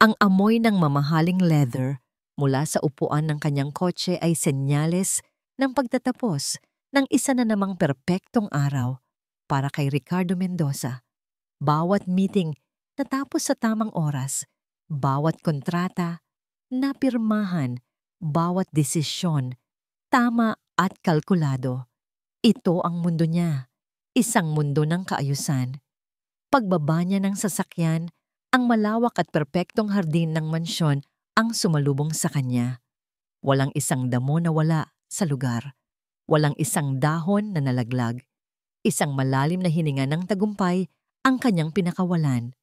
Ang amoy ng mamahaling leather mula sa upuan ng kanyang kotse ay senyales ng pagtatapos ng isa na namang perpektong araw para kay Ricardo Mendoza. Bawat meeting natapos sa tamang oras, bawat kontrata, napirmahan, bawat desisyon, tama at kalkulado. Ito ang mundo niya, isang mundo ng kaayusan. Pagbaba niya ng sasakyan, ang malawak at perpektong hardin ng mansyon ang sumalubong sa kanya. Walang isang damo na wala sa lugar. Walang isang dahon na nalaglag. Isang malalim na hininga ng tagumpay ang kanyang pinakawalan.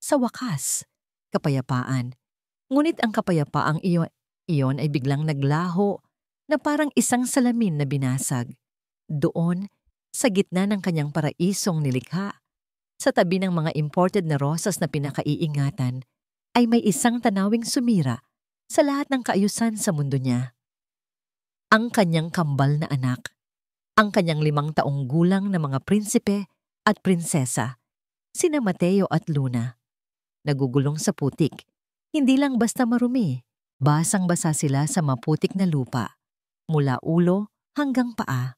Sa wakas, kapayapaan. Ngunit ang kapayapaang iyon ay biglang naglaho na parang isang salamin na binasag. Doon, sa gitna ng kanyang paraisong nilikha, sa tabi ng mga imported na rosas na pinakaiingatan, ay may isang tanawing sumira sa lahat ng kaayusan sa mundo niya. Ang kanyang kambal na anak, ang kanyang 5 taong gulang na mga prinsipe at prinsesa, sina Mateo at Luna. Nagugulong sa putik, hindi lang basta marumi, basang-basa sila sa maputik na lupa, mula ulo hanggang paa.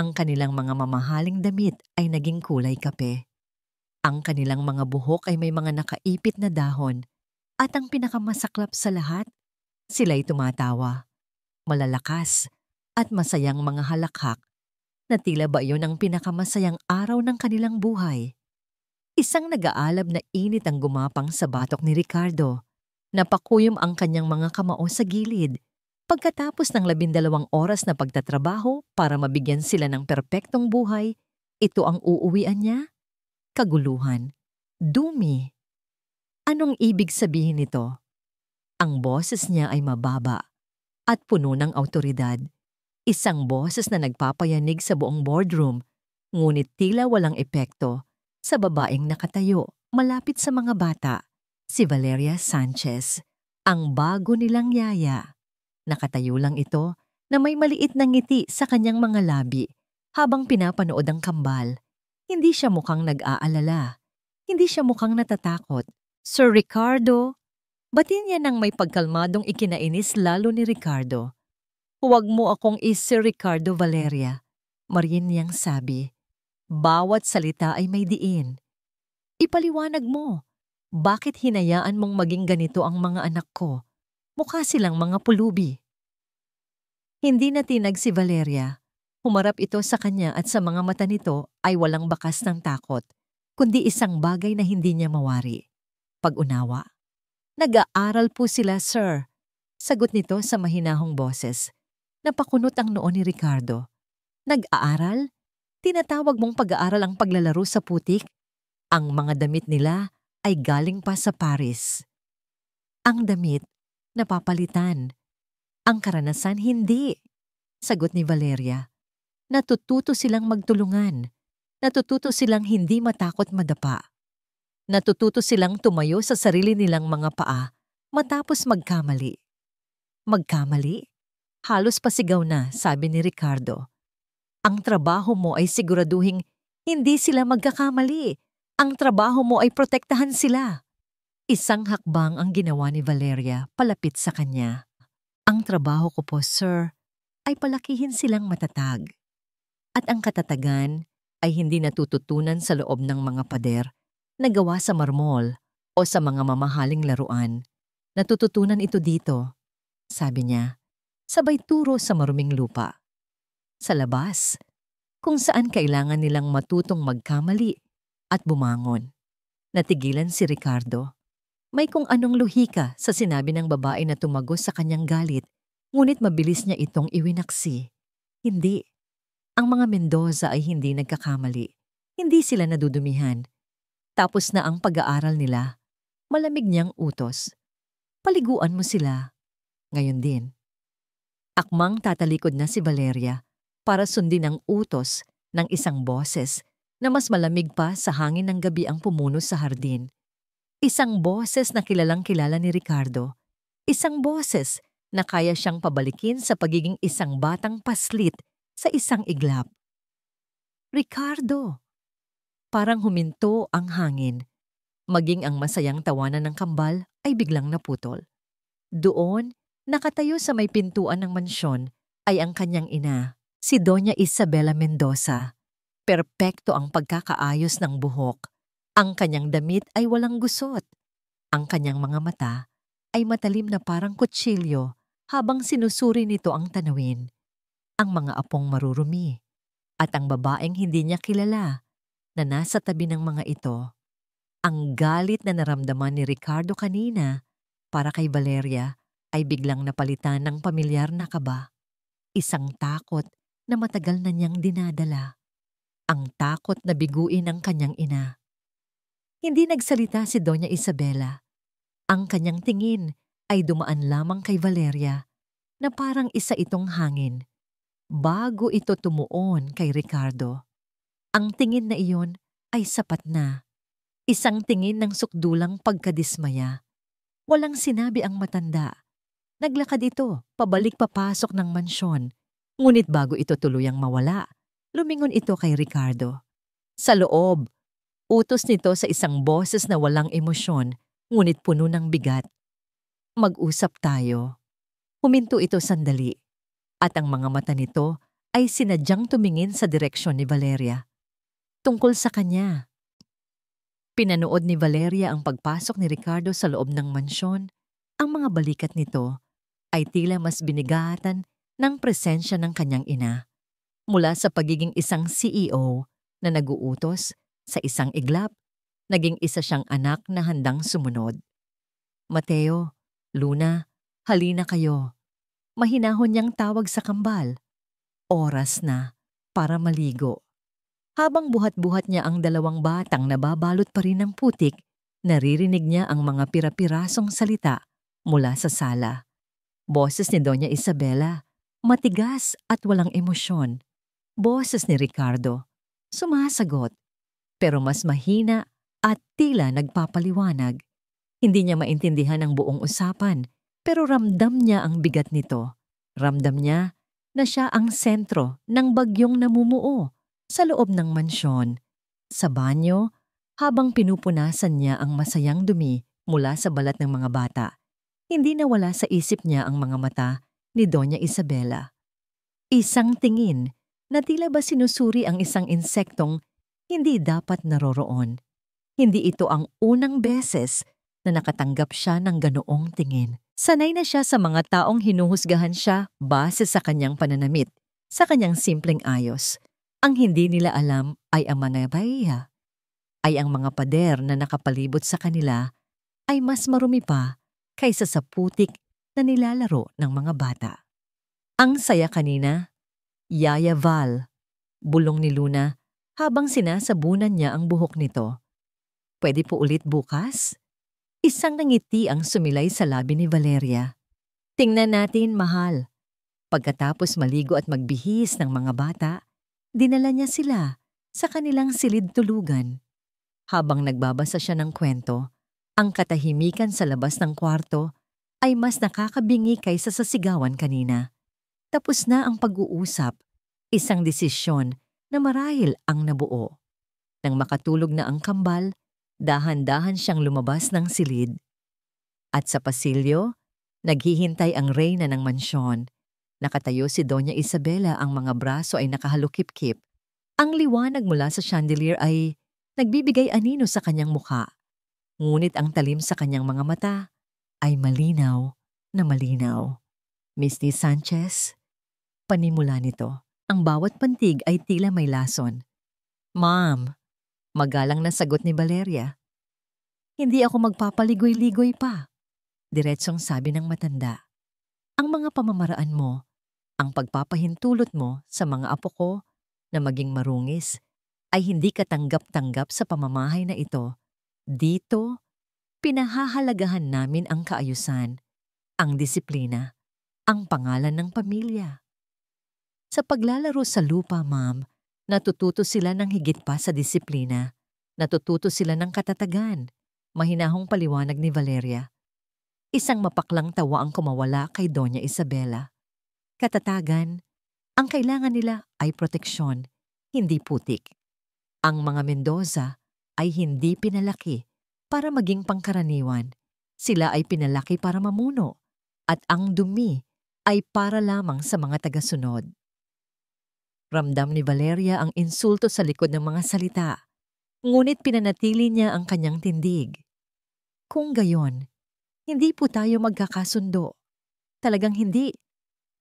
Ang kanilang mga mamahaling damit ay naging kulay kape. Ang kanilang mga buhok ay may mga nakaipit na dahon. At ang pinakamasaklap sa lahat, sila'y tumatawa. Malalakas at masayang mga halakhak na tila ba iyon ang pinakamasayang araw ng kanilang buhay. Isang nag-aalab na init ang gumapang sa batok ni Ricardo. Napakuyom ang kanyang mga kamao sa gilid. Pagkatapos ng 12 oras na pagtatrabaho para mabigyan sila ng perpektong buhay, ito ang uuwian niya? Kaguluhan. Dumi. Anong ibig sabihin nito? Ang boses niya ay mababa at puno ng awtoridad. Isang boses na nagpapayanig sa buong boardroom, ngunit tila walang epekto sa babaeng nakatayo malapit sa mga bata, si Valeria Sanchez, ang bago nilang yaya. Nakatayo lang ito na may maliit na ngiti sa kanyang mga labi habang pinapanood ang kambal. Hindi siya mukhang nag-aalala. Hindi siya mukhang natatakot. Sir Ricardo, batin niya nang may pagkalmadong ikinainis lalo ni Ricardo. Huwag mo akong Sir Ricardo Valeria, mariin niyang sabi. Bawat salita ay may diin. Ipaliwanag mo, bakit hinayaan mong maging ganito ang mga anak ko? Mukha silang mga pulubi. Hindi natinag si Valeria. Humarap ito sa kanya at sa mga mata nito ay walang bakas ng takot, kundi isang bagay na hindi niya mawari. Pag-unawa. Nag-aaral po sila, sir. Sagot nito sa mahinahong boses. Napakunot ang noo ni Ricardo. Nag-aaral? Tinatawag mong pag-aaral ang paglalaro sa putik? Ang mga damit nila ay galing pa sa Paris. Ang damit, napapalitan. Ang karanasan, hindi. Sagot ni Valeria. Natututo silang magtulungan. Natututo silang hindi matakot madapa. Natututo silang tumayo sa sarili nilang mga paa matapos magkamali. Magkamali? Halos pasigaw na, sabi ni Ricardo. Ang trabaho mo ay siguraduhing hindi sila magkakamali. Ang trabaho mo ay protektahan sila. Isang hakbang ang ginawa ni Valeria palapit sa kanya. Ang trabaho ko po, sir, ay palakihin silang matatag. At ang katatagan ay hindi natututunan sa loob ng mga pader na gawa sa marmol o sa mga mamahaling laruan. Natututunan ito dito, sabi niya, sabay turo sa maruming lupa. Sa labas, kung saan kailangan nilang matutong magkamali at bumangon. Natigilan si Ricardo. May kung anong lohika sa sinabi ng babae na tumagos sa kanyang galit, ngunit mabilis niya itong iwinaksi. Hindi. Ang mga Mendoza ay hindi nagkakamali. Hindi sila nadudumihan. Tapos na ang pag-aaral nila. Malamig niyang utos. Paliguan mo sila. Ngayon din. Akmang tatalikod na si Valeria para sundin ang utos ng isang boses na mas malamig pa sa hangin ng gabi ang pumuno sa hardin. Isang boses na kilalang-kilala ni Ricardo. Isang boses na kaya siyang pabalikin sa pagiging isang batang paslit sa isang iglap. Ricardo! Parang huminto ang hangin. Maging ang masayang tawanan ng kambal ay biglang naputol. Doon, nakatayo sa may pintuan ng mansyon ay ang kanyang ina, si Doña Isabela Mendoza. Perpekto ang pagkakaayos ng buhok. Ang kanyang damit ay walang gusot. Ang kanyang mga mata ay matalim na parang kutsilyo habang sinusuri nito ang tanawin. Ang mga apong marurumi at ang babaeng hindi niya kilala na nasa tabi ng mga ito. Ang galit na naramdaman ni Ricardo kanina para kay Valeria ay biglang napalitan ng pamilyar na kaba. Isang takot na matagal na niyang dinadala. Ang takot na biguin ang kanyang ina. Hindi nagsalita si Doña Isabela. Ang kanyang tingin ay dumaan lamang kay Valeria na parang isa itong hangin bago ito tumuon kay Ricardo. Ang tingin na iyon ay sapat na. Isang tingin ng sukdulang pagkadismaya. Walang sinabi ang matanda. Naglakad ito pabalik papasok ng mansyon. Ngunit bago ito tuluyang mawala, lumingon ito kay Ricardo. Sa loob, utos nito sa isang boses na walang emosyon, ngunit puno ng bigat. Mag-usap tayo. Huminto ito sandali, at ang mga mata nito ay sinadyang tumingin sa direksyon ni Valeria. Tungkol sa kanya. Pinanood ni Valeria ang pagpasok ni Ricardo sa loob ng mansyon. Ang mga balikat nito ay tila mas binigatan ng presensya ng kanyang ina. Mula sa pagiging isang CEO na naguutos sa isang iglap, naging isa siyang anak na handang sumunod. Mateo, Luna, halina kayo. Mahinahon niyang tawag sa kambal. Oras na para maligo. Habang buhat-buhat niya ang dalawang batang nababalot pa rin ng putik, naririnig niya ang mga pira-pirasong salita mula sa sala. Boses ni Doña Isabela, matigas at walang emosyon. Boses ni Ricardo, sumasagot, pero mas mahina at tila nagpapaliwanag. Hindi niya maintindihan ang buong usapan, pero ramdam niya ang bigat nito. Ramdam niya na siya ang sentro ng bagyong namumuo sa loob ng mansyon. Sa banyo, habang pinupunasan niya ang masayang dumi mula sa balat ng mga bata, hindi nawala sa isip niya ang mga mata ni Doña Isabela. Isang tingin na tila ba sinusuri ang isang insektong hindi dapat naroroon. Hindi ito ang unang beses na nakatanggap siya ng ganoong tingin. Sanay na siya sa mga taong hinuhusgahan siya base sa kanyang pananamit, sa kanyang simpleng ayos. Ang hindi nila alam ay ang manabaya, ay ang mga pader na nakapalibot sa kanila ay mas marumi pa kaysa sa putik na nilalaro ng mga bata. Ang saya kanina, Yaya Val, bulong ni Luna habang sinasabunan niya ang buhok nito. Pwede po ulit bukas? Isang ngiti ang sumilay sa labi ni Valeria. Tingnan natin, mahal. Pagkatapos maligo at magbihis ng mga bata, dinala niya sila sa kanilang silid tulugan. Habang nagbabasa siya ng kwento, ang katahimikan sa labas ng kwarto ay mas nakakabingi kaysa sa sigawan kanina. Tapos na ang pag-uusap, isang desisyon na marahil ang nabuo. Nang makatulog na ang kambal, dahan-dahan siyang lumabas ng silid. At sa pasilyo, naghihintay ang reyna ng mansyon. Nakatayo si Doña Isabela, ang mga braso ay nakahalukip-kip. Ang liwanag mula sa chandelier ay nagbibigay anino sa kanyang mukha. Ngunit ang talim sa kanyang mga mata ay malinaw na malinaw. Miss D. Sanchez, panimula nito. Ang bawat pantig ay tila may lason. Ma'am, magalang na sagot ni Valeria. Hindi ako magpapaligoy-ligoy pa. Diretsong sabi ng matanda. Ang mga pamamaraan mo, ang pagpapahintulot mo sa mga apo ko na maging marungis ay hindi katanggap-tanggap sa pamamahay na ito. Dito, pinahahalagahan namin ang kaayusan, ang disiplina, ang pangalan ng pamilya. Sa paglalaro sa lupa, ma'am, natututo sila ng higit pa sa disiplina. Natututo sila ng katatagan, mahinahong paliwanag ni Valeria. Isang mapaklang tawa ang kumawala kay Doña Isabela. Katatagan, ang kailangan nila ay proteksyon, hindi putik. Ang mga Mendoza ay hindi pinalaki para maging pangkaraniwan. Sila ay pinalaki para mamuno at ang dumi ay para lamang sa mga tagasunod. Ramdam ni Valeria ang insulto sa likod ng mga salita, ngunit pinanatili niya ang kanyang tindig. Kung gayon, hindi po tayo magkakasundo. Talagang hindi,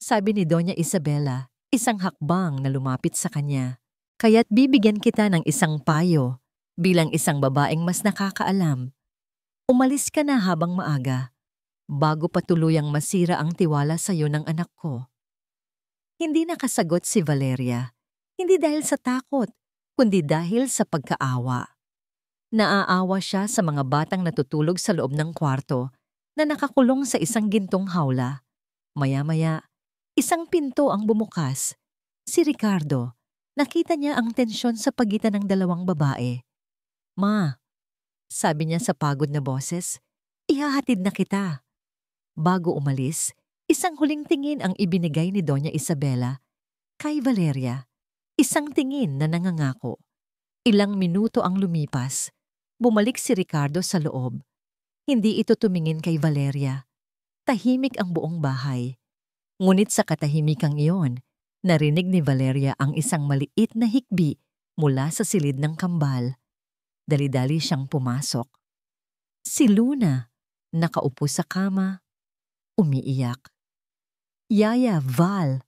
sabi ni Doña Isabela, isang hakbang na lumapit sa kanya. Kaya't bibigyan kita ng isang payo bilang isang babaeng mas nakakaalam. Umalis ka na habang maaga, bago pa tuluyang masira ang tiwala sa iyo ng anak ko. Hindi nakasagot si Valeria, hindi dahil sa takot, kundi dahil sa pagkaawa. Naaawa siya sa mga batang natutulog sa loob ng kwarto na nakakulong sa isang gintong hawla. Maya-maya, isang pinto ang bumukas. Si Ricardo, nakita niya ang tensyon sa pagitan ng dalawang babae. "Ma," sabi niya sa pagod na boses, "ihahatid na kita." Bago umalis, isang huling tingin ang ibinigay ni Doña Isabela kay Valeria. Isang tingin na nangangako. Ilang minuto ang lumipas. Bumalik si Ricardo sa loob. Hindi ito tumingin kay Valeria. Tahimik ang buong bahay. Ngunit sa katahimikang iyon, narinig ni Valeria ang isang maliit na hikbi mula sa silid ng kambal. Dali-dali siyang pumasok. Si Luna, nakaupo sa kama, umiiyak. "Yaya, Val,"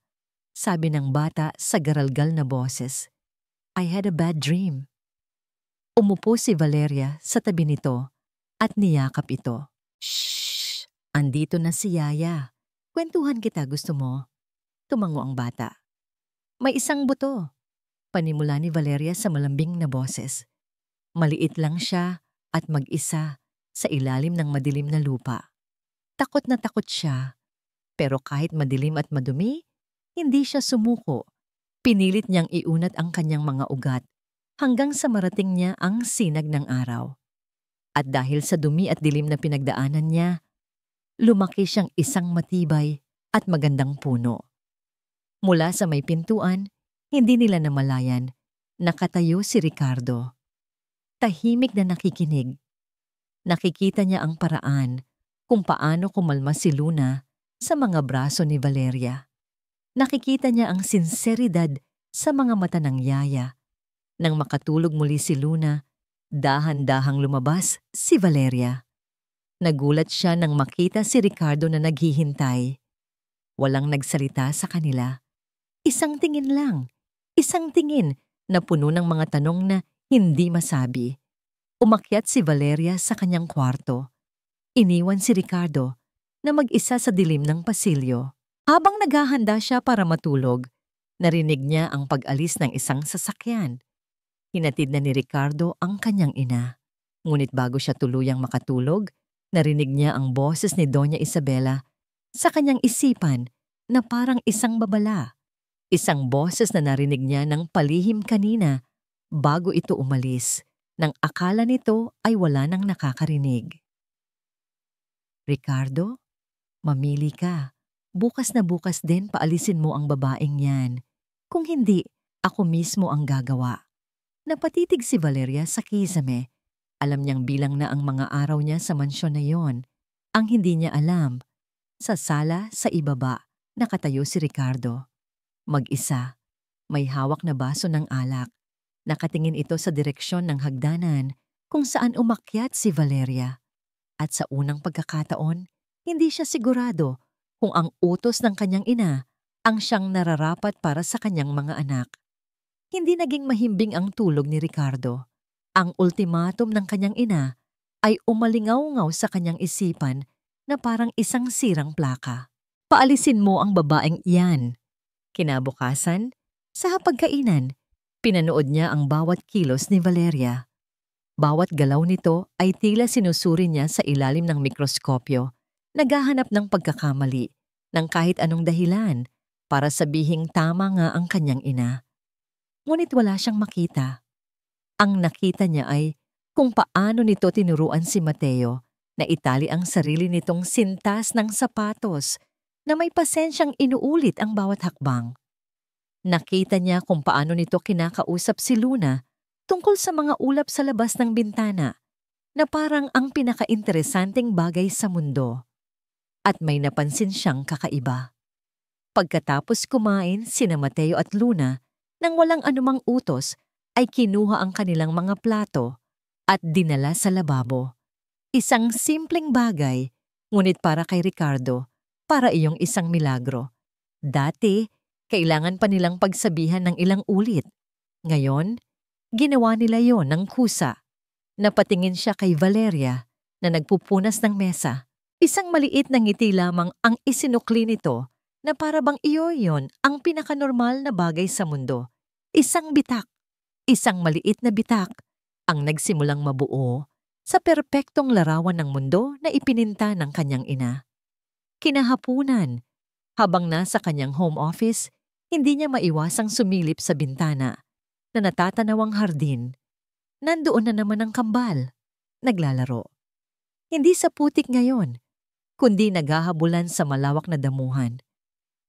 sabi ng bata sa garalgal na boses. "I had a bad dream." Umupo si Valeria sa tabi nito at niyakap ito. "Shh! Andito na si Yaya. Kwentuhan kita, gusto mo?" Tumango ang bata. "May isang buto," panimula ni Valeria sa malambing na boses. Maliit lang siya at mag-isa sa ilalim ng madilim na lupa. Takot na takot siya. Pero kahit madilim at madumi, hindi siya sumuko. Pinilit niyang iunat ang kanyang mga ugat hanggang sa marating niya ang sinag ng araw. At dahil sa dumi at dilim na pinagdaanan niya, lumaki siyang isang matibay at magandang puno. Mula sa may pintuan, hindi nila namalayan, nakatayo si Ricardo. Tahimik na nakikinig. Nakikita niya ang paraan kung paano kumalma si Luna sa mga braso ni Valeria. Nakikita niya ang sinseridad sa mga mata ng Yaya. Nang makatulog muli si Luna, dahan-dahang lumabas si Valeria. Nagulat siya nang makita si Ricardo na naghihintay. Walang nagsalita sa kanila. Isang tingin lang, isang tingin na puno ng mga tanong na hindi masabi. Umakyat si Valeria sa kanyang kwarto. Iniwan si Ricardo na mag-isa sa dilim ng pasilyo. Habang naghahanda siya para matulog, narinig niya ang pag-alis ng isang sasakyan. Hinatid na ni Ricardo ang kanyang ina. Ngunit bago siya tuluyang makatulog, narinig niya ang boses ni Doña Isabela sa kanyang isipan na parang isang babala. Isang boses na narinig niya ng palihim kanina bago ito umalis, nang akala nito ay wala nang nakakarinig. "Ricardo, mamili ka. Bukas na bukas din paalisin mo ang babaeng yan. Kung hindi, ako mismo ang gagawa." Napatitig si Valeria sa kisame. Alam niyang bilang na ang mga araw niya sa mansyon na yon. Ang hindi niya alam, sa sala sa ibaba, nakatayo si Ricardo. Mag-isa, may hawak na baso ng alak. Nakatingin ito sa direksyon ng hagdanan kung saan umakyat si Valeria. At sa unang pagkakataon, hindi siya sigurado kung ang utos ng kanyang ina ang siyang nararapat para sa kanyang mga anak. Hindi naging mahimbing ang tulog ni Ricardo. Ang ultimatum ng kanyang ina ay umalingaw-ngaw sa kanyang isipan na parang isang sirang plaka. "Paalisin mo ang babaeng iyan." Kinabukasan, sa hapagkainan, pinanood niya ang bawat kilos ni Valeria. Bawat galaw nito ay tila sinusuri niya sa ilalim ng mikroskopyo, naghahanap ng pagkakamali ng kahit anong dahilan para sabihing tama nga ang kanyang ina. Ngunit wala siyang makita. Ang nakita niya ay kung paano nito tinuruan si Mateo na itali ang sarili nitong sintas ng sapatos na may pasensyang inuulit ang bawat hakbang. Nakita niya kung paano nito kinakausap si Luna tungkol sa mga ulap sa labas ng bintana na parang ang pinaka-interesanteng bagay sa mundo at may napansin siyang kakaiba. Pagkatapos kumain, sina Mateo at Luna nang walang anumang utos ay kinuha ang kanilang mga plato at dinala sa lababo. Isang simpleng bagay, ngunit para kay Ricardo, para iyong isang milagro. Dati, kailangan pa nilang pagsabihan ng ilang ulit. Ngayon, ginawa nila yon ng kusa. Napatingin siya kay Valeria na nagpupunas ng mesa. Isang maliit na ngiti lamang ang isinukli nito na para bang iyon ang pinakanormal na bagay sa mundo. Isang bitak, isang maliit na bitak ang nagsimulang mabuo sa perpektong larawan ng mundo na ipininta ng kanyang ina. Kinahapunan, habang nasa kanyang home office, hindi niya maiwasang sumilip sa bintana na natatanawang hardin. Nandoon na naman ang kambal, naglalaro. Hindi sa putik ngayon, kundi naghahabulan sa malawak na damuhan.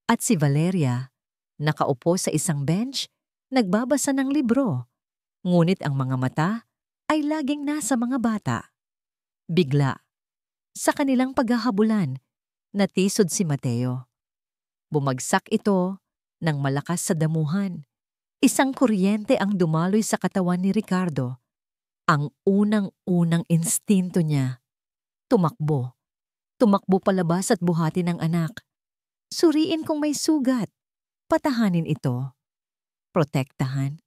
At si Valeria, nakaupo sa isang bench, nagbabasa ng libro. Ngunit ang mga mata ay laging nasa mga bata. Bigla, sa kanilang paghahabulan, natisod si Mateo. Bumagsak ito ng malakas sa damuhan. Isang kuryente ang dumaloy sa katawan ni Ricardo. Ang unang-unang instinto niya, tumakbo. Tumakbo palabas at buhatin ang anak. Suriin kung may sugat. Patahanin ito. Protektahan.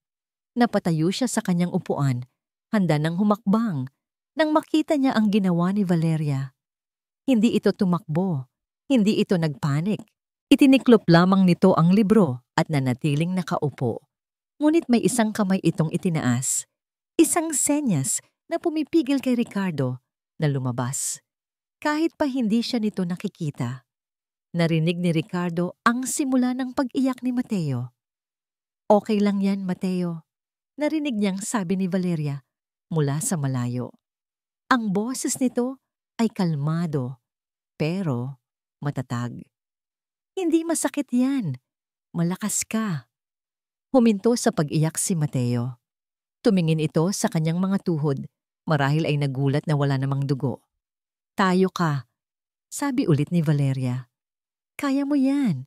Napatayo siya sa kanyang upuan, handa ng humakbang, nang makita niya ang ginawa ni Valeria. Hindi ito tumakbo. Hindi ito nagpanik. Itiniklop lamang nito ang libro at nanatiling nakaupo. Ngunit may isang kamay itong itinaas. Isang senyas na pumipigil kay Ricardo na lumabas. Kahit pa hindi siya nito nakikita. Narinig ni Ricardo ang simula ng pag-iyak ni Mateo. Okay lang yan, Mateo. Narinig niyang sabi ni Valeria mula sa malayo. Ang boses nito ay kalmado, pero matatag. Hindi masakit yan. Malakas ka. Huminto sa pag-iyak si Mateo. Tumingin ito sa kanyang mga tuhod, marahil ay nagulat na wala namang dugo. Tayo ka, sabi ulit ni Valeria. Kaya mo yan.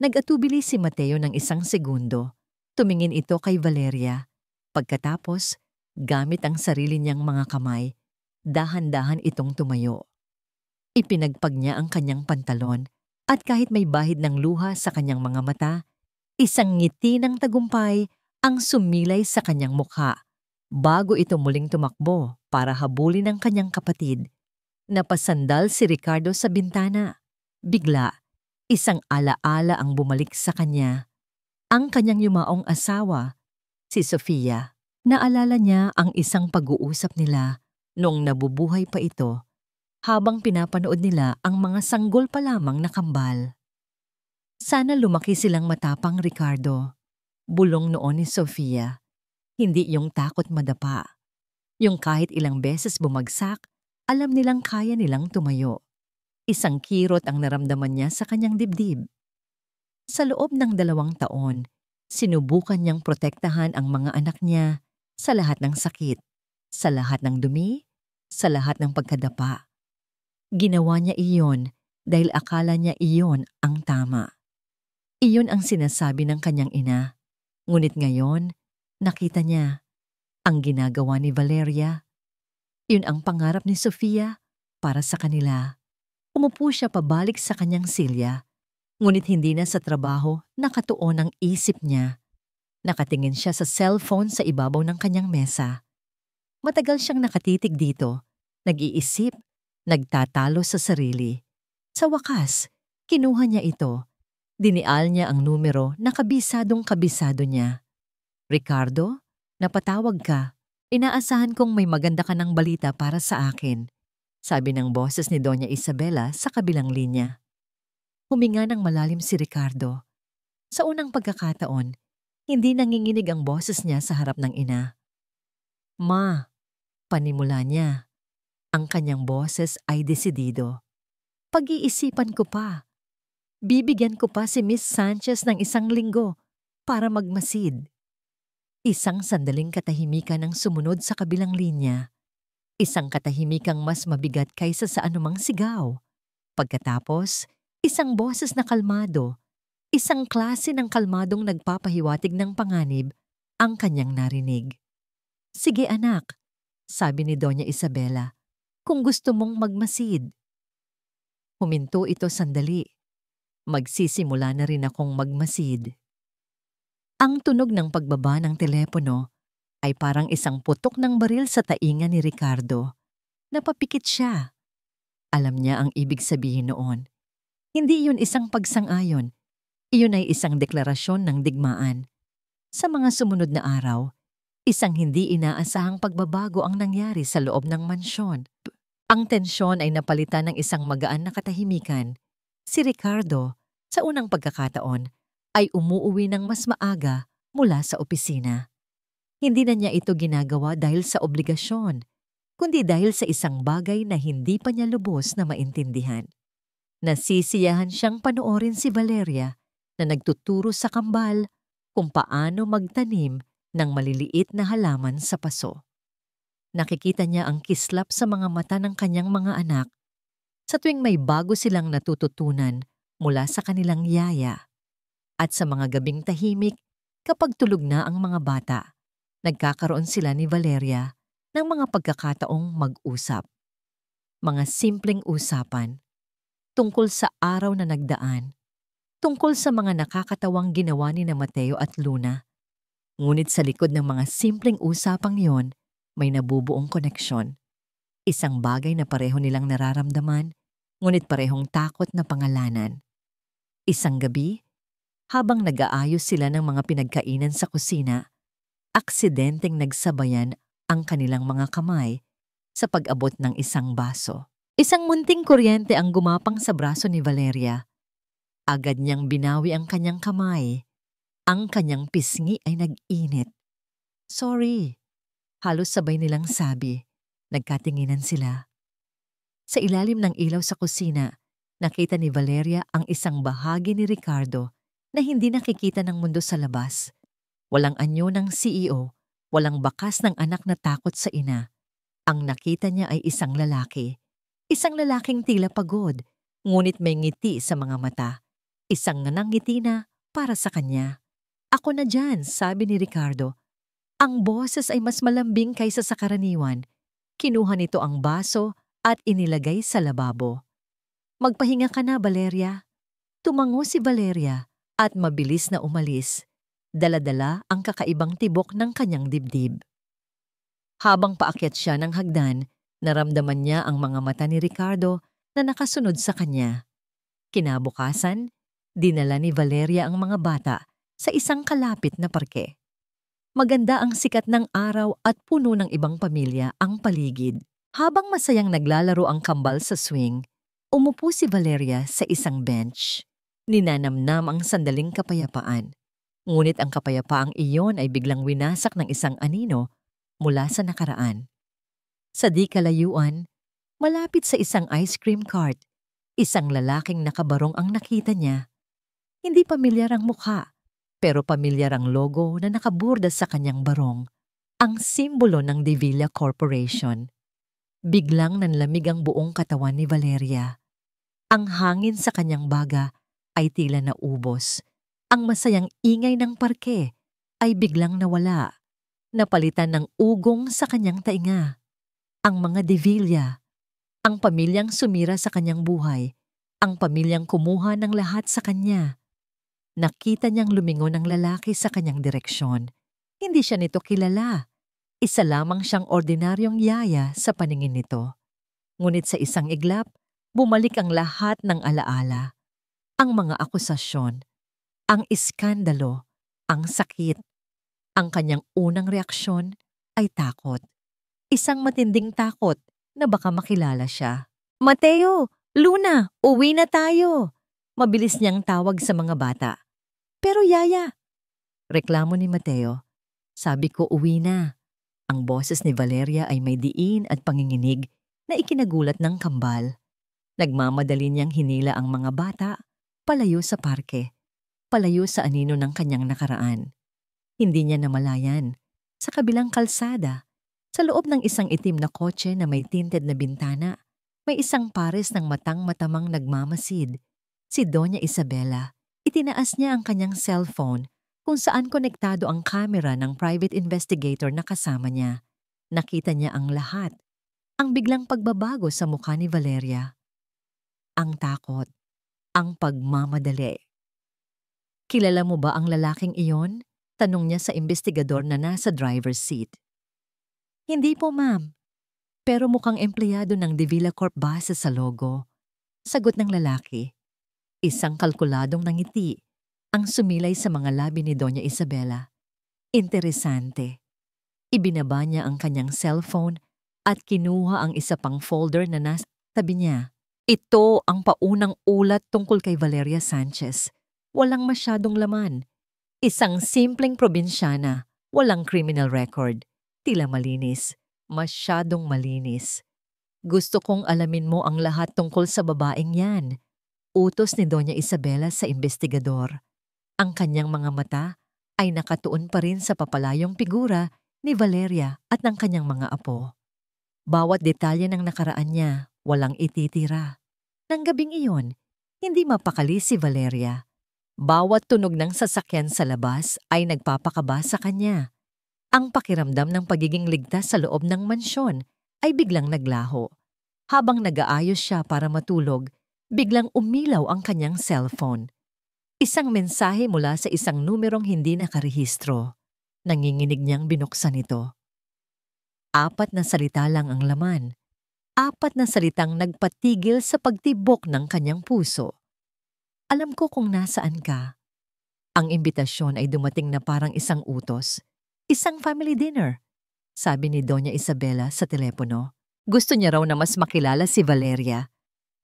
Nag-atubili si Mateo ng isang segundo. Tumingin ito kay Valeria. Pagkatapos, gamit ang sarili niyang mga kamay, dahan-dahan itong tumayo. Ipinagpag niya ang kanyang pantalon at kahit may bahid ng luha sa kanyang mga mata, isang ngiti ng tagumpay ang sumilay sa kanyang mukha bago ito muling tumakbo para habulin ang kanyang kapatid. Napasandal si Ricardo sa bintana. Bigla, isang alaala ang bumalik sa kanya. Ang kanyang yumaong asawa, si Sofia. Naalala niya ang isang pag-uusap nila noong nabubuhay pa ito habang pinapanood nila ang mga sanggol pa lamang na kambal. Sana lumaki silang matapang, Ricardo. Bulong noon ni Sofia. Hindi yung takot madapa. Yung kahit ilang beses bumagsak, alam nilang kaya nilang tumayo. Isang kirot ang naramdaman niya sa kanyang dibdib. Sa loob ng 2 taon, sinubukan niyang protektahan ang mga anak niya sa lahat ng sakit, sa lahat ng dumi, sa lahat ng pagkadapa. Ginawa niya iyon dahil akala niya iyon ang tama. Iyon ang sinasabi ng kanyang ina. Ngunit ngayon, nakita niya ang ginagawa ni Valeria. Yun ang pangarap ni Sofia para sa kanila. Umupo siya pabalik sa kanyang silya, ngunit hindi na sa trabaho nakatuon ang isip niya. Nakatingin siya sa cellphone sa ibabaw ng kanyang mesa. Matagal siyang nakatitig dito, nag-iisip, nagtatalo sa sarili. Sa wakas, kinuha niya ito. Dinial niya ang numero na kabisadong-kabisado niya. Ricardo, napatawag ka. Inaasahan kong may maganda ka ng balita para sa akin, sabi ng boses ni Doña Isabela sa kabilang linya. Huminga ng malalim si Ricardo. Sa unang pagkakataon, hindi nanginginig ang boses niya sa harap ng ina. Ma, panimula niya. Ang kanyang boses ay desidido. Pag-iisipan ko pa. Bibigyan ko pa si Miss Sanchez ng 1 linggo para magmasid. Isang sandaling katahimikan ang sumunod sa kabilang linya. Isang katahimikang mas mabigat kaysa sa anumang sigaw. Pagkatapos, isang boses na kalmado, isang klase ng kalmadong nagpapahiwatig ng panganib ang kanyang narinig. "Sige anak," sabi ni Doña Isabela, "kung gusto mong magmasid." Huminto ito sandali. Magsisimula na rin akong magmasid. Ang tunog ng pagbaba ng telepono ay parang isang putok ng baril sa tainga ni Ricardo. Napapikit siya. Alam niya ang ibig sabihin noon. Hindi iyon isang pagsang-ayon. Iyon ay isang deklarasyon ng digmaan. Sa mga sumunod na araw, isang hindi inaasahang pagbabago ang nangyari sa loob ng mansyon. Ang tensyon ay napalitan ng isang magaan na katahimikan. Si Ricardo, sa unang pagkakataon, ay umuuwi ng mas maaga mula sa opisina. Hindi na niya ito ginagawa dahil sa obligasyon, kundi dahil sa isang bagay na hindi pa niya lubos na maintindihan. Nasisiyahan siyang panoorin si Valeria na nagtuturo sa kambal kung paano magtanim ng maliliit na halaman sa paso. Nakikita niya ang kislap sa mga mata ng kanyang mga anak sa tuwing may bago silang natututunan mula sa kanilang yaya. At sa mga gabing tahimik, kapag tulog na ang mga bata, nagkakaroon sila ni Valeria ng mga pagkakataong mag-usap. Mga simpleng usapan tungkol sa araw na nagdaan, tungkol sa mga nakakatawang ginawa ni na Mateo at Luna. Ngunit sa likod ng mga simpleng usapang yon, may nabubuong koneksyon. Isang bagay na pareho nilang nararamdaman, ngunit parehong takot na pangalanan. Isang gabi, habang nag-aayos sila ng mga pinagkainan sa kusina, aksidenteng nagsabayan ang kanilang mga kamay sa pag-abot ng isang baso. Isang munting kuryente ang gumapang sa braso ni Valeria. Agad niyang binawi ang kanyang kamay. Ang kanyang pisngi ay nag-init. "Sorry," halos sabay nilang sabi. Nagkatinginan sila. Sa ilalim ng ilaw sa kusina, nakita ni Valeria ang isang bahagi ni Ricardo na hindi nakikita ng mundo sa labas. Walang anyo ng CEO, walang bakas ng anak na takot sa ina. Ang nakita niya ay isang lalaki. Isang lalaking tila pagod, ngunit may ngiti sa mga mata. Isang nanangiti na para sa kanya. "Ako na dyan," sabi ni Ricardo. Ang boses ay mas malambing kaysa sa karaniwan. Kinuha nito ang baso at inilagay sa lababo. "Magpahinga ka na, Valeria." Tumango si Valeria at mabilis na umalis. Dala-dala ang kakaibang tibok ng kanyang dibdib. Habang paakyat siya ng hagdan, naramdaman niya ang mga mata ni Ricardo na nakasunod sa kanya. Kinabukasan, dinala ni Valeria ang mga bata sa isang kalapit na parke. Maganda ang sikat ng araw at puno ng ibang pamilya ang paligid. Habang masayang naglalaro ang kambal sa swing, umupo si Valeria sa isang bench. Ninanamnam ang sandaling kapayapaan. Ngunit ang kapayapaang iyon ay biglang winasak ng isang anino mula sa nakaraan. Sa di kalayuan, malapit sa isang ice cream cart, isang lalaking nakabarong ang nakita niya. Hindi pamilyar ang mukha, pero pamilyar ang logo na nakaburda sa kanyang barong, ang simbolo ng De Villa Corporation. Biglang nanlamig ang buong katawan ni Valeria. Ang hangin sa kanyang baga ay tila naubos. Ang masayang ingay ng parke ay biglang nawala. Napalitan ng ugong sa kanyang tainga. Ang mga De Villa, ang pamilyang sumira sa kanyang buhay, ang pamilyang kumuha ng lahat sa kanya. Nakita niyang lumingon ang lalaki sa kanyang direksyon. Hindi siya nito kilala. Isa lamang siyang ordinaryong yaya sa paningin nito. Ngunit sa isang iglap, bumalik ang lahat ng alaala. Ang mga akusasyon, ang iskandalo, ang sakit. Ang kanyang unang reaksyon ay takot. Isang matinding takot na baka makilala siya. "Mateo! Luna! Uwi na tayo!" Mabilis niyang tawag sa mga bata. "Pero yaya!" reklamo ni Mateo. "Sabi ko uwi na." Ang boses ni Valeria ay may diin at panginginig na ikinagulat ng kambal. Nagmamadali niyang hinila ang mga bata palayo sa parke, palayo sa anino ng kanyang nakaraan. Hindi niya namalayan, sa kabilang kalsada, Sa loob ng isang itim na kotse na may tinted na bintana, may isang pares ng matang-matamang nagmamasid. Si Doña Isabela. Itinaas niya ang kanyang cellphone kung saan konektado ang kamera ng private investigator na kasama niya. Nakita niya ang lahat. Ang biglang pagbabago sa mukha ni Valeria. Ang takot. Ang pagmamadali. Kilala mo ba ang lalaking iyon? Tanong niya sa investigador na nasa driver's seat. Hindi po, ma'am. Pero mukhang empleyado ng Devila Corp base sa logo. Sagot ng lalaki. Isang kalkuladong nangiti ang sumilay sa mga labi ni Doña Isabela. Interesante. Ibinaba niya ang kanyang cellphone at kinuha ang isa pang folder na nasa tabi niya. Ito ang paunang ulat tungkol kay Valeria Sanchez. Walang masyadong laman. Isang simpleng probinsyana, walang criminal record. Tila malinis. Masyadong malinis. Gusto kong alamin mo ang lahat tungkol sa babaeng yan. Utos ni Doña Isabela sa investigador. Ang kanyang mga mata ay nakatuon pa rin sa papalayong figura ni Valeria at ng kanyang mga apo. Bawat detalye ng nakaraan niya, walang ititira. Nang gabing iyon, hindi mapakali si Valeria. Bawat tunog ng sasakyan sa labas ay nagpapakaba sa kanya. Ang pakiramdam ng pagiging ligtas sa loob ng mansyon ay biglang naglaho. Habang nag-aayos siya para matulog, biglang umilaw ang kanyang cellphone. Isang mensahe mula sa isang numerong hindi nakarehistro. Nanginginig niyang binuksan ito. 4 na salita lang ang laman. 4 na salitang nagpatigil sa pagtibok ng kanyang puso. Alam ko kung nasaan ka. Ang imbitasyon ay dumating na parang isang utos. Isang family dinner, sabi ni Doña Isabela sa telepono. Gusto niya raw na mas makilala si Valeria.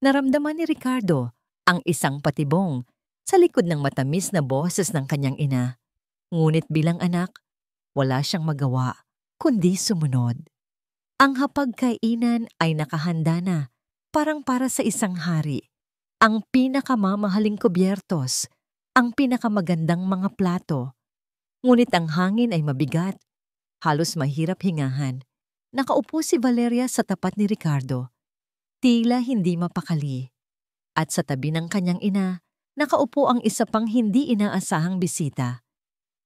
Naramdaman ni Ricardo ang isang patibong sa likod ng matamis na boses ng kanyang ina. Ngunit bilang anak, wala siyang magawa kundi sumunod. Ang hapagkainan ay nakahanda na, parang para sa isang hari. Ang pinakamamahaling kubyertos, ang pinakamagandang mga plato. Ngunit ang hangin ay mabigat, halos mahirap hingahan. Nakaupo si Valeria sa tapat ni Ricardo. Tila hindi mapakali. At sa tabi ng kanyang ina, nakaupo ang isa pang hindi inaasahang bisita.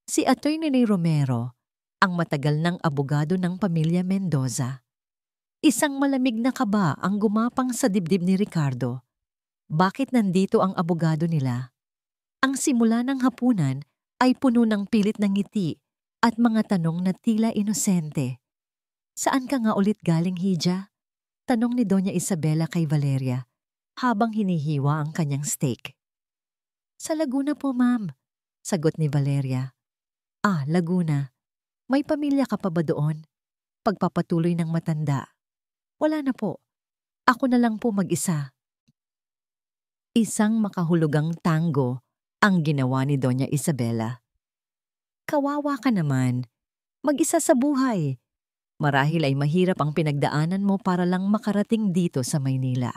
Si Atty. Romero, ang matagal ng abogado ng pamilya Mendoza. Isang malamig na kaba ang gumapang sa dibdib ni Ricardo. Bakit nandito ang abogado nila? Ang simula ng hapunan ay puno ng pilit ng ngiti at mga tanong na tila inosente. Saan ka nga ulit galing, Hija? Tanong ni Doña Isabela kay Valeria habang hinihiwa ang kanyang steak. Sa Laguna po, ma'am, sagot ni Valeria. Ah, Laguna. May pamilya ka pa ba doon? Pagpapatuloy ng matanda. Wala na po. Ako na lang po mag-isa. Isang makahulugang tango ang ginawa ni Doña Isabela. Kawawa ka naman. Mag-isa sa buhay. Marahil ay mahirap ang pinagdaanan mo para lang makarating dito sa Maynila.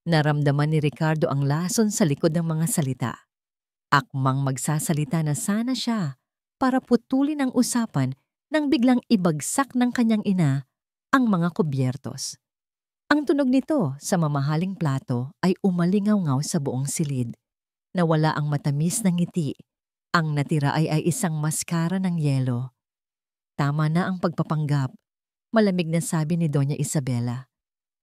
Naramdaman ni Ricardo ang lason sa likod ng mga salita. Akmang magsasalita na sana siya para putulin ang usapan nang biglang ibagsak ng kanyang ina ang mga kubyertos. Ang tunog nito sa mamahaling plato ay umalingaw-ngaw sa buong silid. Nawala ang matamis na ngiti. Ang natira ay isang maskara ng yelo. Tama na ang pagpapanggap, malamig na sabi ni Doña Isabela.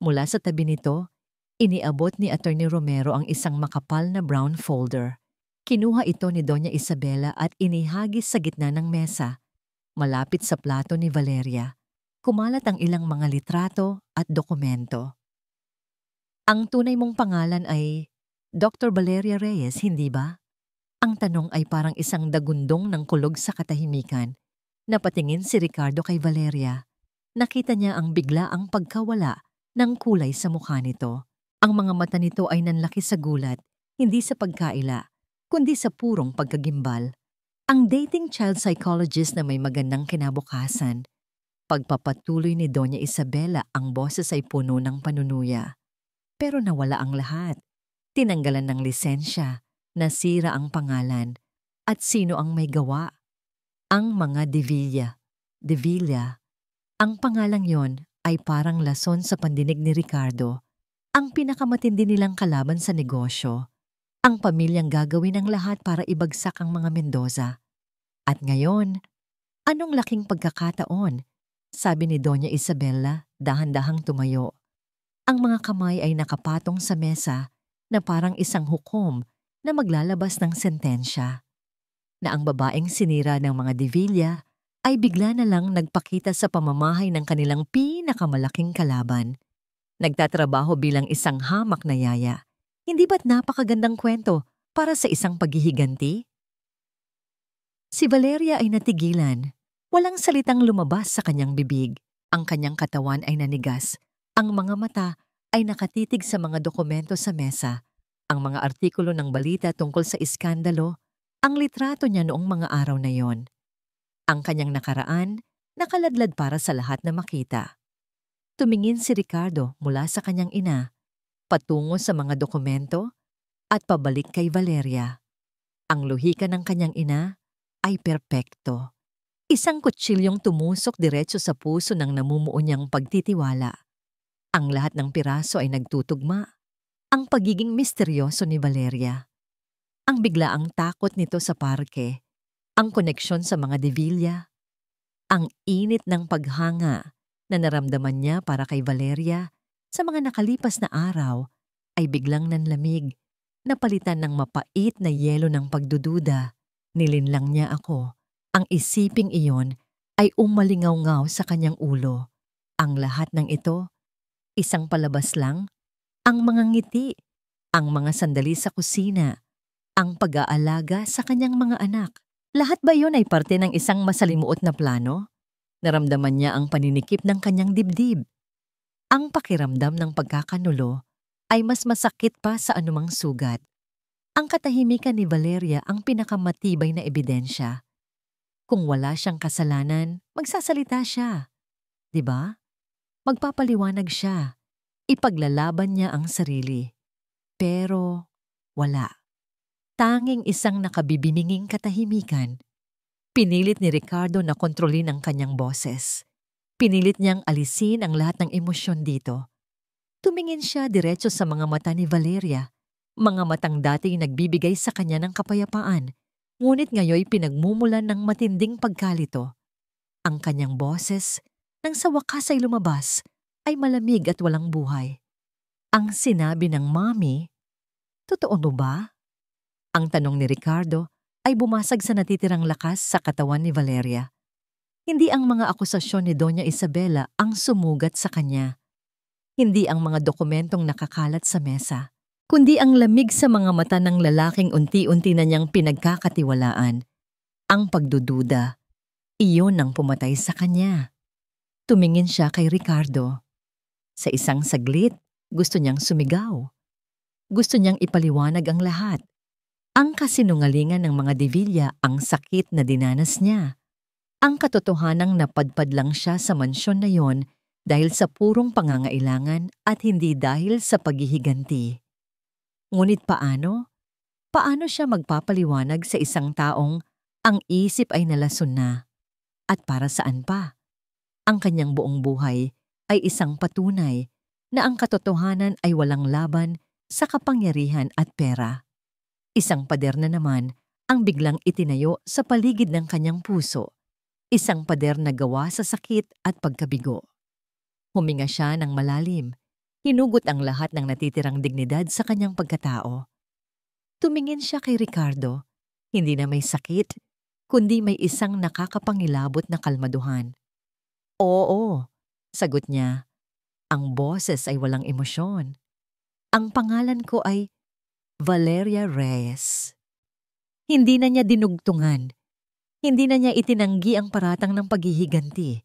Mula sa tabi nito, iniabot ni Atty. Romero ang isang makapal na brown folder. Kinuha ito ni Doña Isabela at inihagis sa gitna ng mesa, malapit sa plato ni Valeria. Kumalat ang ilang mga litrato at dokumento. Ang tunay mong pangalan ay Dr. Valeria Reyes, hindi ba? Ang tanong ay parang isang dagundong ng kulog sa katahimikan. Napatingin si Ricardo kay Valeria. Nakita niya ang biglaang pagkawala ng kulay sa mukha nito. Ang mga mata nito ay nanlaki sa gulat, hindi sa pagkaila, kundi sa purong pagkagimbal. Ang dating child psychologist na may magandang kinabukasan. Pagpapatuloy ni Doña Isabela, ang boses ay puno ng panunuya. Pero nawala ang lahat. Tinanggalan ng lisensya, nasira ang pangalan, at sino ang may gawa? Ang mga De Villa. Ang pangalang yon ay parang lason sa pandinig ni Ricardo. Ang pinakamatindi nilang kalaban sa negosyo. Ang pamilyang gagawin ang lahat para ibagsak ang mga Mendoza. At ngayon, anong laking pagkakataon? Sabi ni Doña Isabela, dahan-dahang tumayo. Ang mga kamay ay nakapatong sa mesa na parang isang hukom na maglalabas ng sentensya. Na ang babaeng sinira ng mga Divilla ay bigla na lang nagpakita sa pamamahay ng kanilang pinakamalaking kalaban. Nagtatrabaho bilang isang hamak na yaya. Hindi ba't napakagandang kwento para sa isang paghihiganti? Si Valeria ay natigilan. Walang salitang lumabas sa kanyang bibig. Ang kanyang katawan ay nanigas. Ang mga mata ay nakatitig sa mga dokumento sa mesa. Ang mga artikulo ng balita tungkol sa iskandalo, ang litrato niya noong mga araw na yon. Ang kanyang nakaraan, nakaladlad para sa lahat na makita. Tumingin si Ricardo mula sa kanyang ina, patungo sa mga dokumento, at pabalik kay Valeria. Ang luhika ng kanyang ina ay perpekto. Isang kutsilyong tumusok diretso sa puso ng namumuo niyang pagtitiwala. Ang lahat ng piraso ay nagtutugma. Ang pagiging misteryoso ni Valeria. Ang biglaang takot nito sa parke. Ang koneksyon sa mga Divilla. Ang init ng paghanga na naramdaman niya para kay Valeria sa mga nakalipas na araw ay biglang nanlamig, napalitan ng mapait na yelo ng pagdududa. Nilinlang niya ako. Ang isiping iyon ay umalingaw-ngaw sa kanyang ulo. Ang lahat ng ito, isang palabas lang, ang mga ngiti, ang mga sandali sa kusina, ang pag-aalaga sa kanyang mga anak. Lahat ba yun ay parte ng isang masalimuot na plano? Naramdaman niya ang paninikip ng kanyang dibdib. Ang pakiramdam ng pagkakanulo ay mas masakit pa sa anumang sugat. Ang katahimikan ni Valeria ang pinakamatibay na ebidensya. Kung wala siyang kasalanan, magsasalita siya. 'Di ba? Magpapaliwanag siya. Ipaglalaban niya ang sarili. Pero wala. Tanging isang nakabibininging katahimikan. Pinilit ni Ricardo na kontrolin ang kanyang boses. Pinilit niyang alisin ang lahat ng emosyon dito. Tumingin siya diretso sa mga mata ni Valeria. Mga matang dati nagbibigay sa kanya ng kapayapaan. Ngunit ngayoy pinagmumulan ng matinding pagkalito. Ang kanyang boses, nang sa wakas ay lumabas, ay malamig at walang buhay. Ang sinabi ng mami, totoo mo ba? Ang tanong ni Ricardo ay bumasag sa natitirang lakas sa katawan ni Valeria. Hindi ang mga akusasyon ni Doña Isabela ang sumugat sa kanya. Hindi ang mga dokumentong nakakalat sa mesa, kundi ang lamig sa mga mata ng lalaking unti-unti na niyang pinagkakatiwalaan. Ang pagdududa, iyon ang pumatay sa kanya. Tumingin siya kay Ricardo. Sa isang saglit, gusto niyang sumigaw. Gusto niyang ipaliwanag ang lahat. Ang kasinungalingan ng mga Divilla, ang sakit na dinanas niya. Ang katotohanang napadpad lang siya sa mansyon na yon dahil sa purong pangangailangan at hindi dahil sa paghihiganti. Ngunit paano? Paano siya magpapaliwanag sa isang taong ang isip ay nalason na? At para saan pa? Ang kanyang buong buhay ay isang patunay na ang katotohanan ay walang laban sa kapangyarihan at pera. Isang pader na naman ang biglang itinayo sa paligid ng kanyang puso. Isang pader na gawa sa sakit at pagkabigo. Huminga siya ng malalim. Hinugot ang lahat ng natitirang dignidad sa kanyang pagkatao. Tumingin siya kay Ricardo, hindi na may sakit, kundi may isang nakakapangilabot na kalmaduhan. Oo, sagot niya. Ang boses ay walang emosyon. Ang pangalan ko ay Valeria Reyes. Hindi na niya dinugtungan. Hindi na niya itinanggi ang paratang ng paghihiganti.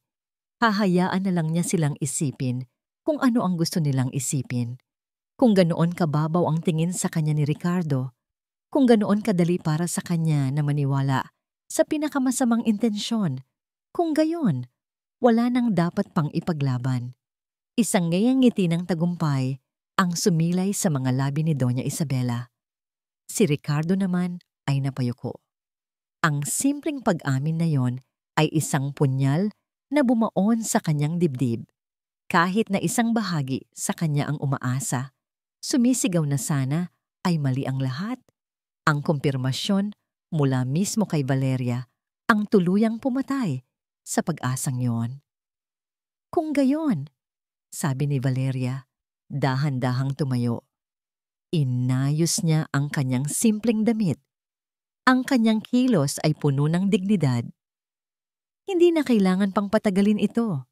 Hahayaan na lang niya silang isipin kung ano ang gusto nilang isipin. Kung ganoon kababaw ang tingin sa kanya ni Ricardo, kung ganoon kadali para sa kanya na maniwala sa pinakamasamang intensyon, kung gayon, wala nang dapat pang ipaglaban. Isang ngayang ngiti ng tagumpay ang sumilay sa mga labi ni Doña Isabela. Si Ricardo naman ay napayuko. Ang simpleng pag-amin na yon ay isang punyal na bumaon sa kanyang dibdib. Kahit na isang bahagi sa kanya ang umaasa, sumisigaw na sana ay mali ang lahat. Ang kumpirmasyon mula mismo kay Valeria ang tuluyang pumatay sa pag-asang yon. Kung gayon, sabi ni Valeria, dahan-dahang tumayo. Inayos niya ang kanyang simpleng damit. Ang kanyang kilos ay puno ng dignidad. Hindi na kailangan pang patagalin ito.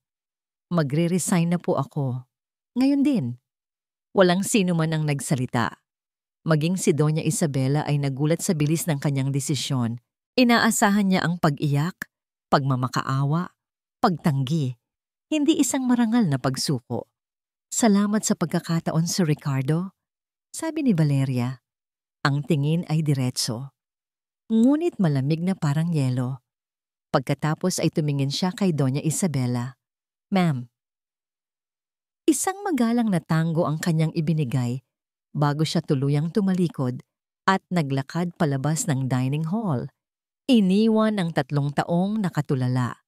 Magre-resign na po ako. Ngayon din. Walang sino man ang nagsalita. Maging si Doña Isabela ay nagulat sa bilis ng kanyang desisyon. Inaasahan niya ang pag-iyak, pagmamakaawa, pagtanggi. Hindi isang marangal na pagsuko. Salamat sa pagkakataon, Sir Ricardo, sabi ni Valeria. Ang tingin ay diretso. Ngunit malamig na parang yelo. Pagkatapos ay tumingin siya kay Doña Isabela. Ma'am. Isang magalang na tango ang kanyang ibinigay bago siya tuluyang tumalikod at naglakad palabas ng dining hall. Iniwan ang 3 taong nakatulala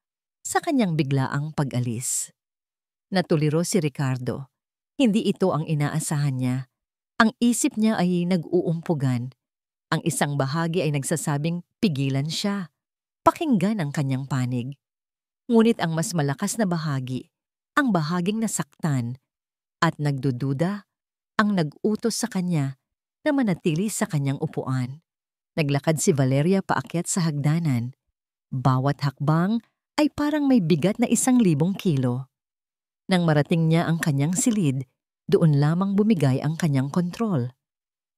sa kanyang biglaang pag-alis. Natuliro si Ricardo. Hindi ito ang inaasahan niya. Ang isip niya ay nag-uumpugan. Ang isang bahagi ay nagsasabing pigilan siya. Pakinggan ang kanyang panig. Ngunit ang mas malakas na bahagi, ang bahaging nasaktan at nagdududa, ang nag-utos sa kanya na manatili sa kanyang upuan. Naglakad si Valeria paakyat sa hagdanan. Bawat hakbang ay parang may bigat na 1,000 kilo. Nang marating niya ang kanyang silid, doon lamang bumigay ang kanyang kontrol.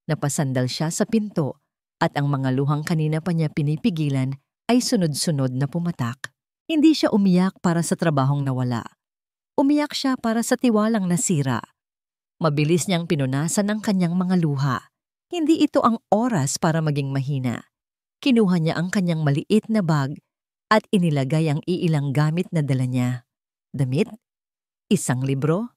Napasandal siya sa pinto at ang mga luhang kanina pa niya pinipigilan ay sunod-sunod na pumatak. Hindi siya umiyak para sa trabahong nawala. Umiyak siya para sa tiwalang nasira. Mabilis niyang pinunasan ang kanyang mga luha. Hindi ito ang oras para maging mahina. Kinuha niya ang kanyang maliit na bag at inilagay ang iilang gamit na dala niya. Damit, 1 libro,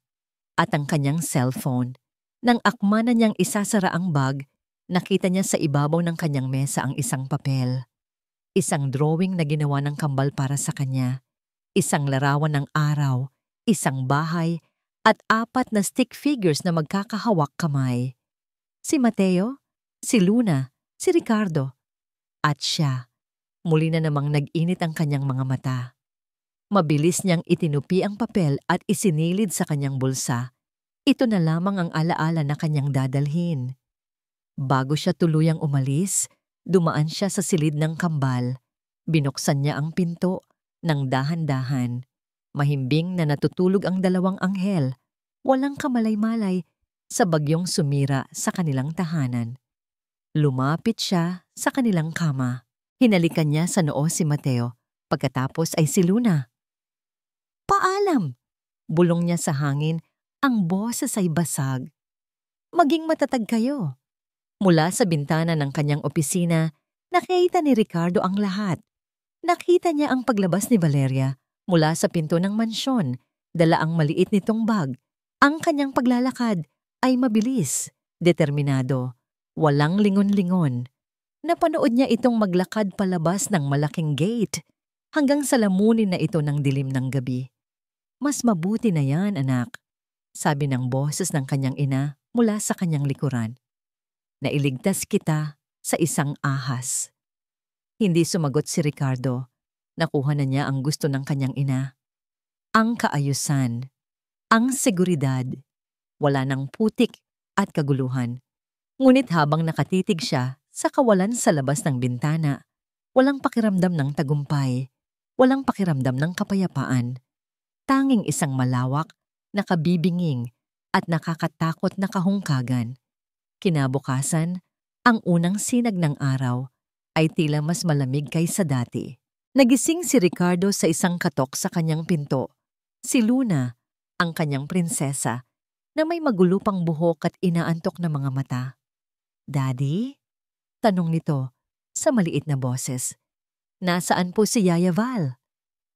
at ang kanyang cellphone. Nang akma na niyang isasara ang bag, nakita niya sa ibabaw ng kanyang mesa ang isang papel. Isang drawing na ginawa ng kambal para sa kanya. Isang larawan ng araw, isang bahay, at 4 na stick figures na magkakahawak kamay. Si Mateo, si Luna, si Ricardo, at siya. Muli na namang nag-init ang kanyang mga mata. Mabilis niyang itinupi ang papel at isinilid sa kanyang bulsa. Ito na lamang ang alaala na kanyang dadalhin. Bago siya tuluyang umalis, dumaan siya sa silid ng kambal. Binuksan niya ang pinto ng dahan-dahan. Mahimbing na natutulog ang 2 anghel. Walang kamalay-malay sa bagyong sumira sa kanilang tahanan. Lumapit siya sa kanilang kama. Hinalikan niya sa noo si Mateo. Pagkatapos ay si Luna. Paalam! Bulong niya sa hangin, ang boses ay basag. Maging matatag kayo. Mula sa bintana ng kanyang opisina, nakita ni Ricardo ang lahat. Nakita niya ang paglabas ni Valeria mula sa pinto ng mansyon, dala ang maliit nitong bag. Ang kanyang paglalakad ay mabilis, determinado, walang lingon-lingon. Napanood niya itong maglakad palabas ng malaking gate hanggang sa lamunin na ito ng dilim ng gabi. Mas mabuti na yan, anak, sabi ng boses ng kanyang ina mula sa kanyang likuran. Nailigtas kita sa isang ahas. Hindi sumagot si Ricardo. Nakuha na niya ang gusto ng kanyang ina. Ang kaayusan, ang seguridad, wala ng putik at kaguluhan. Ngunit habang nakatitig siya sa kawalan sa labas ng bintana, walang pakiramdam ng tagumpay, walang pakiramdam ng kapayapaan. Tanging isang malawak, nakabibinging at nakakatakot na kahungkagan. Kinabukasan, ang unang sinag ng araw ay tila mas malamig kaysa dati. Nagising si Ricardo sa isang katok sa kanyang pinto. Si Luna, ang kanyang prinsesa, na may magulupang buhok at inaantok na mga mata. Daddy? Tanong nito sa maliit na boses. Nasaan po si Yaya Val?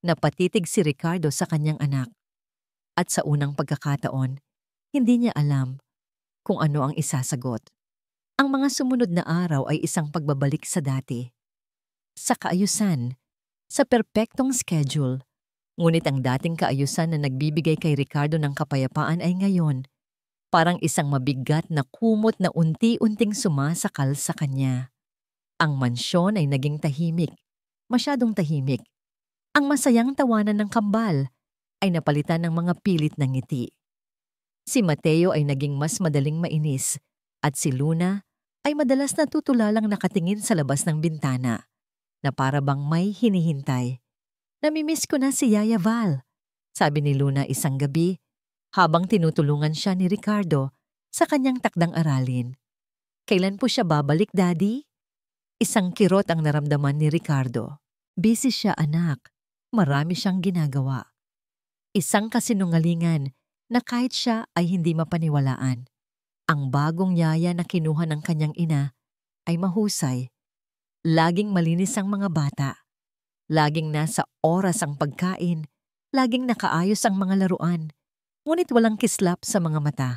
Napatitig si Ricardo sa kanyang anak. At sa unang pagkakataon, hindi niya alam kung ano ang isasagot. Ang mga sumunod na araw ay isang pagbabalik sa dati. Sa kaayusan, sa perpektong schedule, Ngunit ang dating kaayusan na nagbibigay kay Ricardo ng kapayapaan ay ngayon, parang isang mabigat na kumot na unti-unting sumasakal sa kanya. Ang mansyon ay naging tahimik, masyadong tahimik. Ang masayang tawanan ng kambal ay napalitan ng mga pilit na ngiti. Si Mateo ay naging mas madaling mainis at si Luna ay madalas natutulalang nakatingin sa labas ng bintana na para bang may hinihintay. "Namimiss ko na si Yaya Val," sabi ni Luna isang gabi habang tinutulungan siya ni Ricardo sa kanyang takdang aralin. "Kailan po siya babalik, Daddy?" Isang kirot ang naramdaman ni Ricardo. "Busy siya, anak. Marami siyang ginagawa." Isang kasinungalingan na kahit siya ay hindi mapaniwalaan. Ang bagong yaya na kinuha ng kanyang ina ay mahusay. Laging malinis ang mga bata. Laging nasa oras ang pagkain. Laging nakaayos ang mga laruan. Ngunit walang kislap sa mga mata.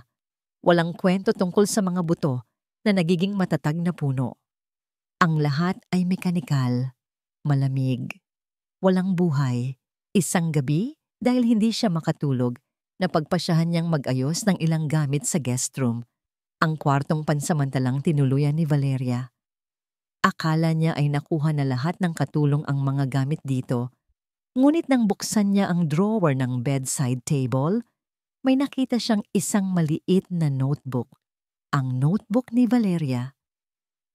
Walang kwento tungkol sa mga buto na nagiging matatag na puno. Ang lahat ay mekanikal, malamig, walang buhay. Isang gabi, dahil hindi siya makatulog, napagpasyahan niyang mag-ayos ng ilang gamit sa guest room. Ang kwartong pansamantalang tinuluyan ni Valeria. Akala niya ay nakuha na lahat ng katulong ang mga gamit dito. Ngunit nang buksan niya ang drawer ng bedside table, may nakita siyang isang maliit na notebook. Ang notebook ni Valeria.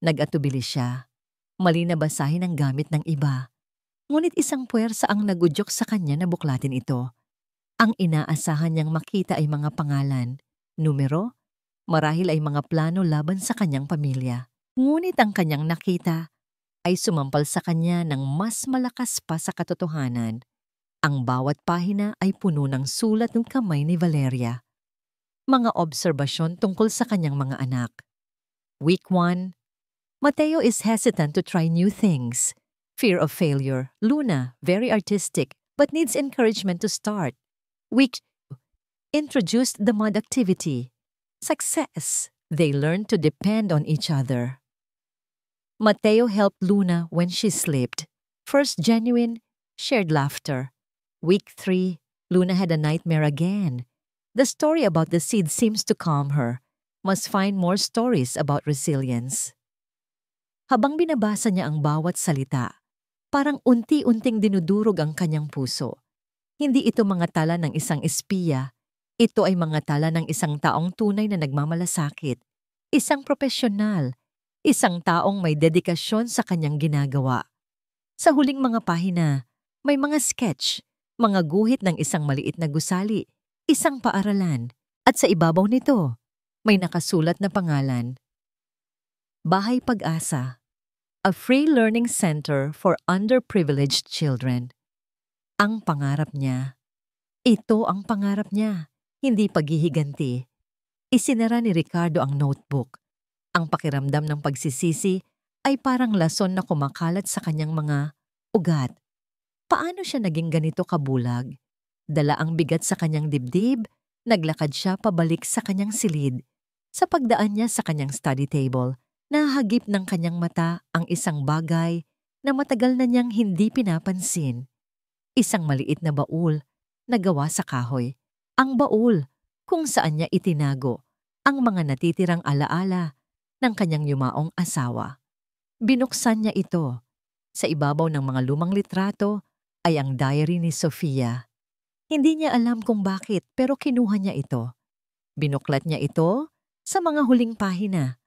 Nag-atubili siya. Mali na basahin ang gamit ng iba. Ngunit isang puwersa ang nagudyok sa kanya na buklatin ito. Ang inaasahan niyang makita ay mga pangalan, numero, marahil ay mga plano laban sa kanyang pamilya. Ngunit ang kanyang nakita ay sumampal sa kanya ng mas malakas pa sa katotohanan. Ang bawat pahina ay puno ng sulat ng kamay ni Valeria. Mga obserbasyon tungkol sa kanyang mga anak. Week 1. Mateo is hesitant to try new things. Fear of failure. Luna, very artistic, but needs encouragement to start. Week 2. Introduced the mud activity. Success. They learn to depend on each other. Mateo helped Luna when she slept. First genuine, shared laughter. Week 3. Luna had a nightmare again. The story about the seed seems to calm her. Must find more stories about resilience. Habang binabasa niya ang bawat salita, parang unti-unting dinudurog ang kanyang puso. Hindi ito mga tala ng isang espiya. Ito ay mga tala ng isang taong tunay na nagmamalasakit. Isang profesional. Isang taong may dedikasyon sa kanyang ginagawa. Sa huling mga pahina, may mga sketch, mga guhit ng isang maliit na gusali, isang paaralan, at sa ibabaw nito, may nakasulat na pangalan. Bahay Pag-asa, a free learning center for underprivileged children. Ang pangarap niya. Ito ang pangarap niya, hindi paghihiganti. Isinara ni Ricardo ang notebook. Ang pakiramdam ng pagsisisi ay parang lason na kumakalat sa kanyang mga ugat. Paano siya naging ganito kabulag? Dala ang bigat sa kanyang dibdib, naglakad siya pabalik sa kanyang silid. Sa pagdaan niya sa kanyang study table, nahagip ng kanyang mata ang isang bagay na matagal na niyang hindi pinapansin. Isang maliit na baul na gawa sa kahoy. Ang baul kung saan niya itinago ang mga natitirang alaala ng kanyang yumaong asawa. Binuksan niya ito. Sa ibabaw ng mga lumang litrato ay ang diary ni Sofia. Hindi niya alam kung bakit pero kinuha niya ito. Binuklat niya ito sa mga huling pahina.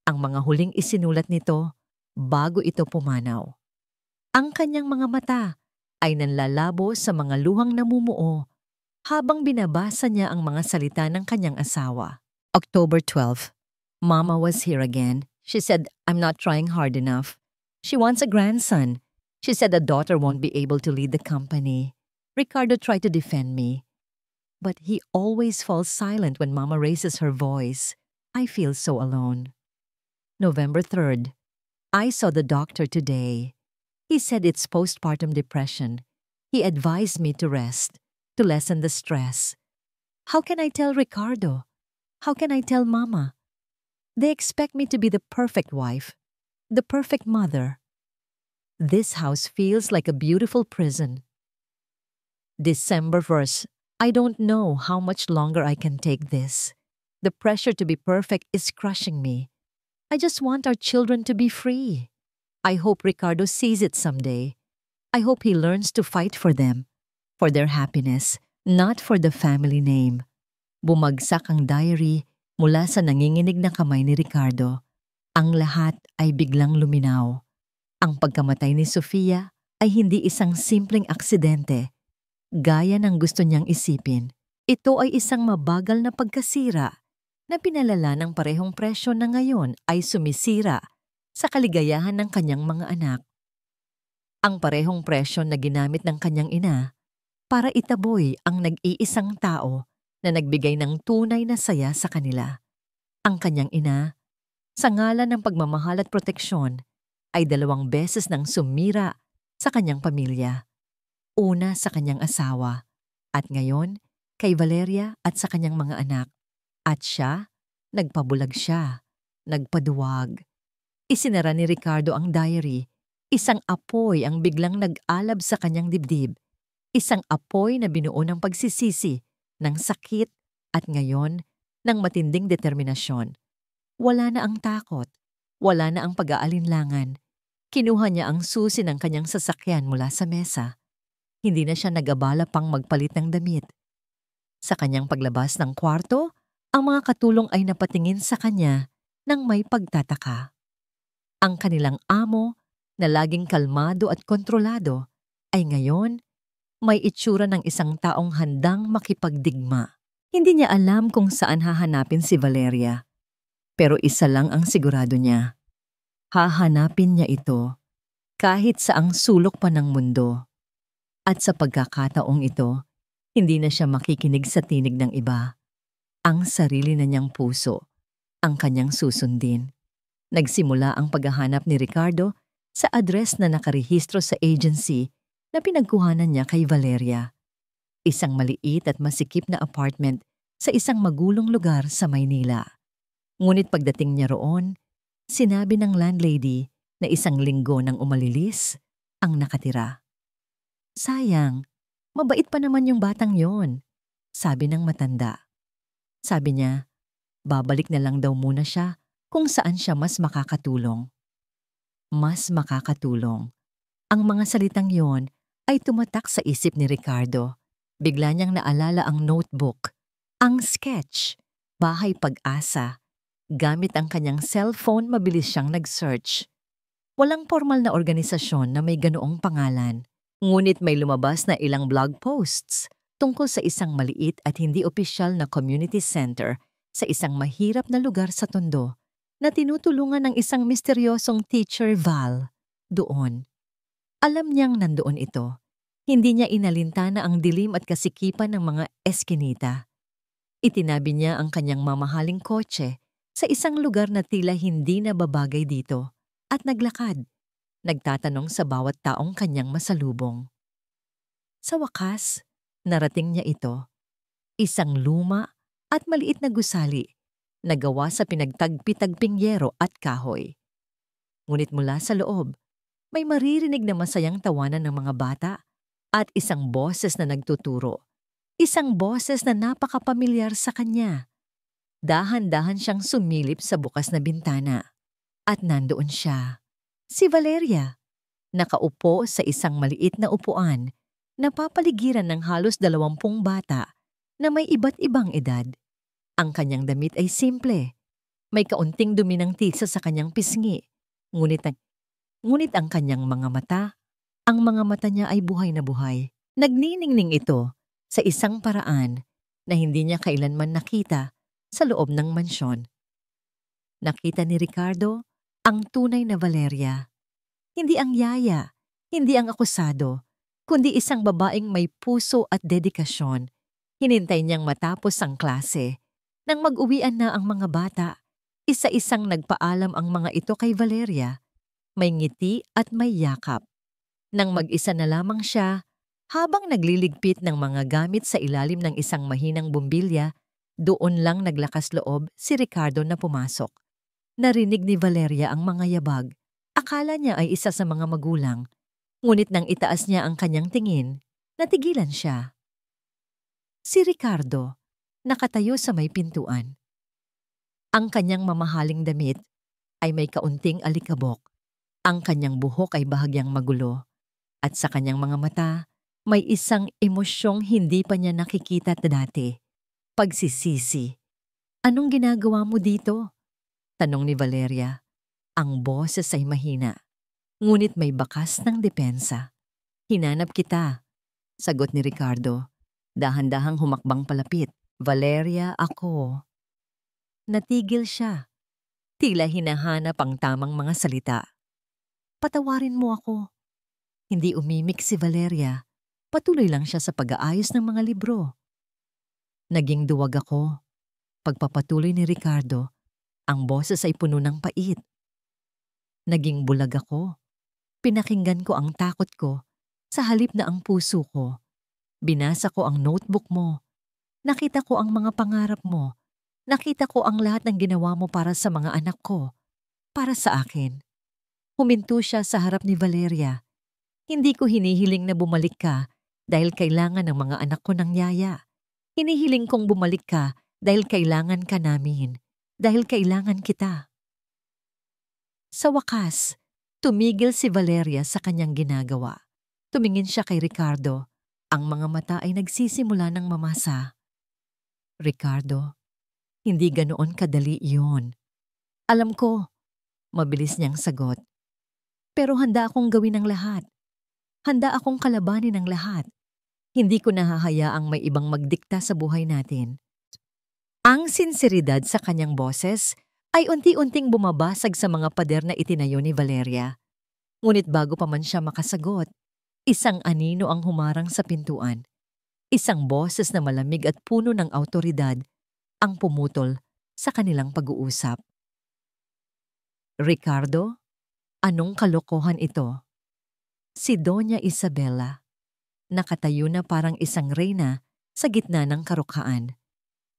Ang mga huling isinulat nito bago ito pumanaw. Ang kanyang mga mata ay nanlalabo sa mga luhang namumuo habang binabasa niya ang mga salita ng kanyang asawa. October 12. Mama was here again. She said, "I'm not trying hard enough." She wants a grandson. She said a daughter won't be able to lead the company. Ricardo tried to defend me. But he always falls silent when Mama raises her voice. I feel so alone. November 3rd. I saw the doctor today. He said it's postpartum depression. He advised me to rest, to lessen the stress. How can I tell Ricardo? How can I tell Mama? They expect me to be the perfect wife, the perfect mother. This house feels like a beautiful prison. December 1st. I don't know how much longer I can take this. The pressure to be perfect is crushing me. I just want our children to be free. I hope Ricardo sees it someday. I hope he learns to fight for them, for their happiness, not for the family name. Bumagsak ang diary mula sa nanginginig na kamay ni Ricardo. Ang lahat ay biglang luminaw. Ang pagkamatay ni Sofia ay hindi isang simpleng aksidente. Gaya ng gusto niyang isipin, ito ay isang mabagal na pagkasira na pinalala ng parehong presyo na ngayon ay sumisira sa kaligayahan ng kanyang mga anak. Ang parehong presyo na ginamit ng kanyang ina para itaboy ang nag-iisang tao na nagbigay ng tunay na saya sa kanila. Ang kanyang ina, sa ngalan ng pagmamahal at proteksyon, ay 2 beses nang sumira sa kanyang pamilya. Una sa kanyang asawa, at ngayon kay Valeria at sa kanyang mga anak. At siya, nagpabulag siya, nagpaduwag. Isinara ni Ricardo ang diary. Isang apoy ang biglang nag-alab sa kanyang dibdib. Isang apoy na binuo ng pagsisisi, ng sakit, at ngayon, ng matinding determinasyon. Wala na ang takot. Wala na ang pag-aalinlangan. Kinuha niya ang susi ng kanyang sasakyan mula sa mesa. Hindi na siya nag-abala pang magpalit ng damit. Sa kanyang paglabas ng kwarto, ang mga katulong ay napatingin sa kanya nang may pagtataka. Ang kanilang amo, na laging kalmado at kontrolado, ay ngayon may itsura ng isang taong handang makipagdigma. Hindi niya alam kung saan hahanapin si Valeria. Pero isa lang ang sigurado niya. Hahanapin niya ito kahit saang sulok pa ng mundo. At sa pagkakataong ito, hindi na siya makikinig sa tinig ng iba. Ang sarili na niyang puso, ang kanyang susundin. Nagsimula ang paghahanap ni Ricardo sa address na nakarehistro sa agency na pinagkuhanan niya kay Valeria. Isang maliit at masikip na apartment sa isang magulong lugar sa Maynila. Ngunit pagdating niya roon, sinabi ng landlady na 1 linggo nang umalilis ang nakatira. Sayang, mabait pa naman yung batang yon, sabi ng matanda. Sabi niya, babalik na lang daw muna siya kung saan siya mas makakatulong. Mas makakatulong. Ang mga salitang yon ay tumatak sa isip ni Ricardo. Bigla niyang naalala ang notebook, ang sketch, bahay pag-asa. Gamit ang kanyang cellphone, mabilis siyang nag-search. Walang formal na organisasyon na may ganoong pangalan. Ngunit may lumabas na ilang blog posts tungkol sa isang maliit at hindi opisyal na community center sa isang mahirap na lugar sa Tondo na tinutulungan ng isang misteryosong teacher Val doon. Alam niyang nandoon ito. Hindi niya inalintana ang dilim at kasikipan ng mga eskinita. Itinabi niya ang kanyang mamahaling kotse sa isang lugar na tila hindi na babagay dito at naglakad. Nagtatanong sa bawat taong kanyang masalubong. Sa wakas, narating niya ito. Isang luma at maliit na gusali na gawa sa pinagtagpi-tagping yero at kahoy. Ngunit mula sa loob, may maririnig na masayang tawanan ng mga bata at isang boses na nagtuturo. Isang boses na napakapamilyar sa kanya. Dahan-dahan siyang sumilip sa bukas na bintana. At nandoon siya. Si Valeria, nakaupo sa isang maliit na upuan, napapaligiran ng halos 20 bata na may iba't ibang edad. Ang kanyang damit ay simple. May kaunting dumi ng tisa sa kanyang pisngi. Ngunit ang kanyang mga mata niya ay buhay na buhay. Nagniningning ito sa isang paraan na hindi niya kailanman nakita sa loob ng mansyon. Nakita ni Ricardo ang tunay na Valeria. Hindi ang yaya, hindi ang akusado, kundi isang babaeng may puso at dedikasyon. Hinintay niyang matapos ang klase. Nang mag-uwian na ang mga bata, isa-isang nagpaalam ang mga ito kay Valeria. May ngiti at may yakap. Nang mag-isa na lamang siya, habang nagliligpit ng mga gamit sa ilalim ng isang mahinang bumbilya, doon lang naglakas loob si Ricardo na pumasok. Narinig ni Valeria ang mga yabag. Akala niya ay isa sa mga magulang. Ngunit nang itaas niya ang kanyang tingin, Natigilan siya. Si Ricardo, nakatayo sa may pintuan. Ang kanyang mamahaling damit ay may kaunting alikabok. Ang kanyang buhok ay bahagyang magulo. At sa kanyang mga mata, may isang emosyong hindi pa niya nakikita dati. Pagsisisi. "Anong ginagawa mo dito?" tanong ni Valeria. Ang boses ay mahina, ngunit may bakas ng depensa. "Hinanap kita," sagot ni Ricardo. Dahan-dahang humakbang palapit. "Valeria, ako." Natigil siya. Tila hinahanap ang tamang mga salita. "Patawarin mo ako." Hindi umimik si Valeria. Patuloy lang siya sa pag-aayos ng mga libro. "Naging duwag ako." Pagpapatuloy ni Ricardo, ang boses ay puno ng pait. "Naging bulag ako. Pinakinggan ko ang takot ko sa halip na ang puso ko. Binasa ko ang notebook mo. Nakita ko ang mga pangarap mo. Nakita ko ang lahat ng ginawa mo para sa mga anak ko. Para sa akin." Huminto siya sa harap ni Valeria. "Hindi ko hinihiling na bumalik ka dahil kailangan ng mga anak ko ng yaya. Hinihiling kong bumalik ka dahil kailangan ka namin. Dahil kailangan kita." Sa wakas, tumigil si Valeria sa kanyang ginagawa. Tumingin siya kay Ricardo. Ang mga mata ay nagsisimula ng mamasa. "Ricardo, hindi ganoon kadali iyon." "Alam ko," mabilis niyang sagot. "Pero handa akong gawin ang lahat. Handa akong kalabanin ang lahat. Hindi ko nahahayaang may ibang magdikta sa buhay natin." Ang sinseridad sa kanyang boses ay unti-unting bumabasag sa mga pader na itinayo ni Valeria. Ngunit bago pa man siya makasagot, isang anino ang humarang sa pintuan. Isang boses na malamig at puno ng awtoridad ang pumutol sa kanilang pag-uusap. "Ricardo, anong kalokohan ito?" Si Doña Isabela, nakatayo na parang isang reyna sa gitna ng karukhaan.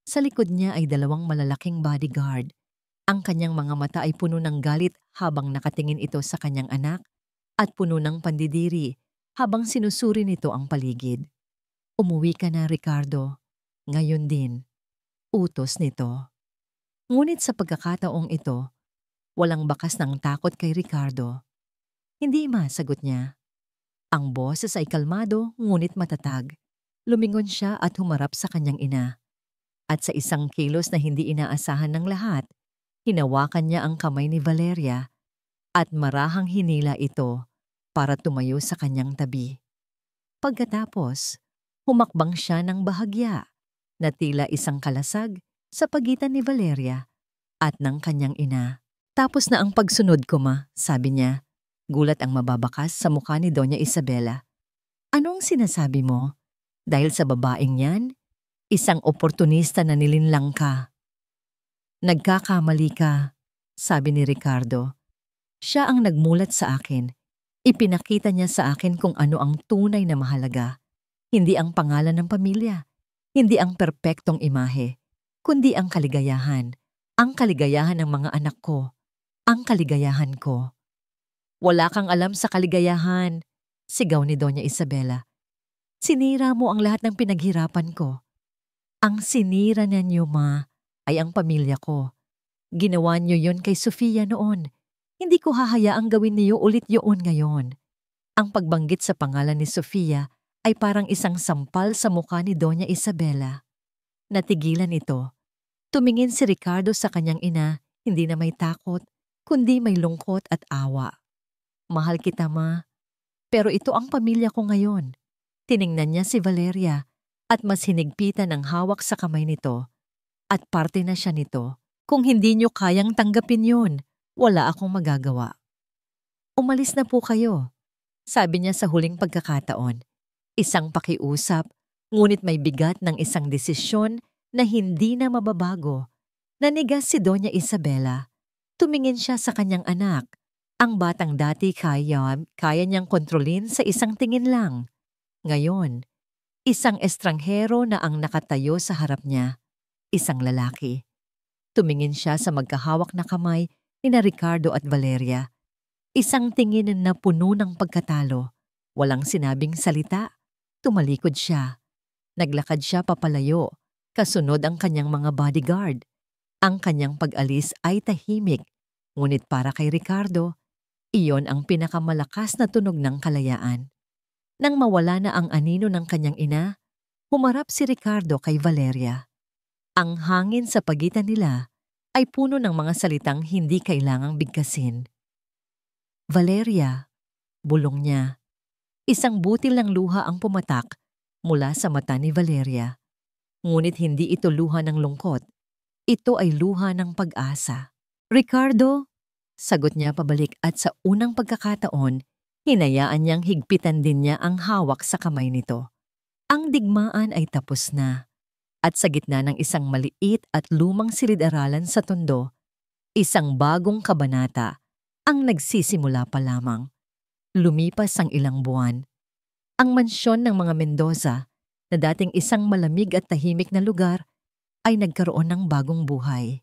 Sa likod niya ay dalawang malalaking bodyguard. Ang kanyang mga mata ay puno ng galit habang nakatingin ito sa kanyang anak at puno ng pandidiri habang sinusuri nito ang paligid. "Umuwi ka na, Ricardo. Ngayon din." Utos nito. Ngunit sa pagkakataong ito, walang bakas ng takot kay Ricardo. "Hindi, ma," sagot niya. Ang boses ay kalmado ngunit matatag. Lumingon siya at humarap sa kanyang ina. At sa isang kilos na hindi inaasahan ng lahat, hinawakan niya ang kamay ni Valeria at marahang hinila ito para tumayo sa kanyang tabi. Pagkatapos, humakbang siya ng bahagya na tila isang kalasag sa pagitan ni Valeria at ng kanyang ina. "Tapos na ang pagsunod ko, ma," sabi niya. Gulat ang mababakas sa mukha ni Doña Isabela. "Anong sinasabi mo? Dahil sa babaeng yan? Isang oportunista na nilinlang ka." "Nagkakamali ka," sabi ni Ricardo. "Siya ang nagmulat sa akin. Ipinakita niya sa akin kung ano ang tunay na mahalaga. Hindi ang pangalan ng pamilya, hindi ang perpektong imahe, kundi ang kaligayahan. Ang kaligayahan ng mga anak ko. Ang kaligayahan ko." "Wala kang alam sa kaligayahan," sigaw ni Doña Isabela. "Sinira mo ang lahat ng pinaghirapan ko." "Ang sinira ninyo, ma, ay ang pamilya ko. Ginawa niyo yun kay Sofia noon. Hindi ko hahayaang gawin niyo ulit yun ngayon." Ang pagbanggit sa pangalan ni Sofia ay parang isang sampal sa mukha ni Doña Isabela. Natigilan ito. Tumingin si Ricardo sa kanyang ina, hindi na may takot, kundi may lungkot at awa. "Mahal kita, ma. Pero ito ang pamilya ko ngayon." Tiningnan niya si Valeria at mas hinigpitan ang hawak sa kamay nito. "At parte na siya nito. Kung hindi niyo kayang tanggapin yun, wala akong magagawa." "Umalis na po kayo," sabi niya sa huling pagkakataon. Isang pakiusap, ngunit may bigat ng isang desisyon na hindi na mababago. Nanigas si Doña Isabela. Tumingin siya sa kanyang anak. Ang batang dati kaya niyang kontrolin sa isang tingin lang. Ngayon, isang estranghero na ang nakatayo sa harap niya. Isang lalaki. Tumingin siya sa magkahawak na kamay ni Ricardo at Valeria. Isang tingin na puno ng pagkatalo. Walang sinabing salita. Tumalikod siya. Naglakad siya papalayo. Kasunod ang kanyang mga bodyguard. Ang kanyang pag-alis ay tahimik. Ngunit para kay Ricardo, iyon ang pinakamalakas na tunog ng kalayaan. Nang mawala na ang anino ng kanyang ina, humarap si Ricardo kay Valeria. Ang hangin sa pagitan nila ay puno ng mga salitang hindi kailangang bigkasin. Valeria, bulong niya. Isang butil ng luha ang pumatak mula sa mata ni Valeria. Ngunit hindi ito luha ng lungkot. Ito ay luha ng pag-asa. Ricardo, sagot niya pabalik at sa unang pagkakataon, hinayaan niyang higpitan din niya ang hawak sa kamay nito. Ang digmaan ay tapos na. At sa gitna ng isang maliit at lumang silid-aralan sa Tondo, isang bagong kabanata ang nagsisimula pa lamang. Lumipas ang ilang buwan. Ang mansyon ng mga Mendoza, na dating isang malamig at tahimik na lugar, ay nagkaroon ng bagong buhay.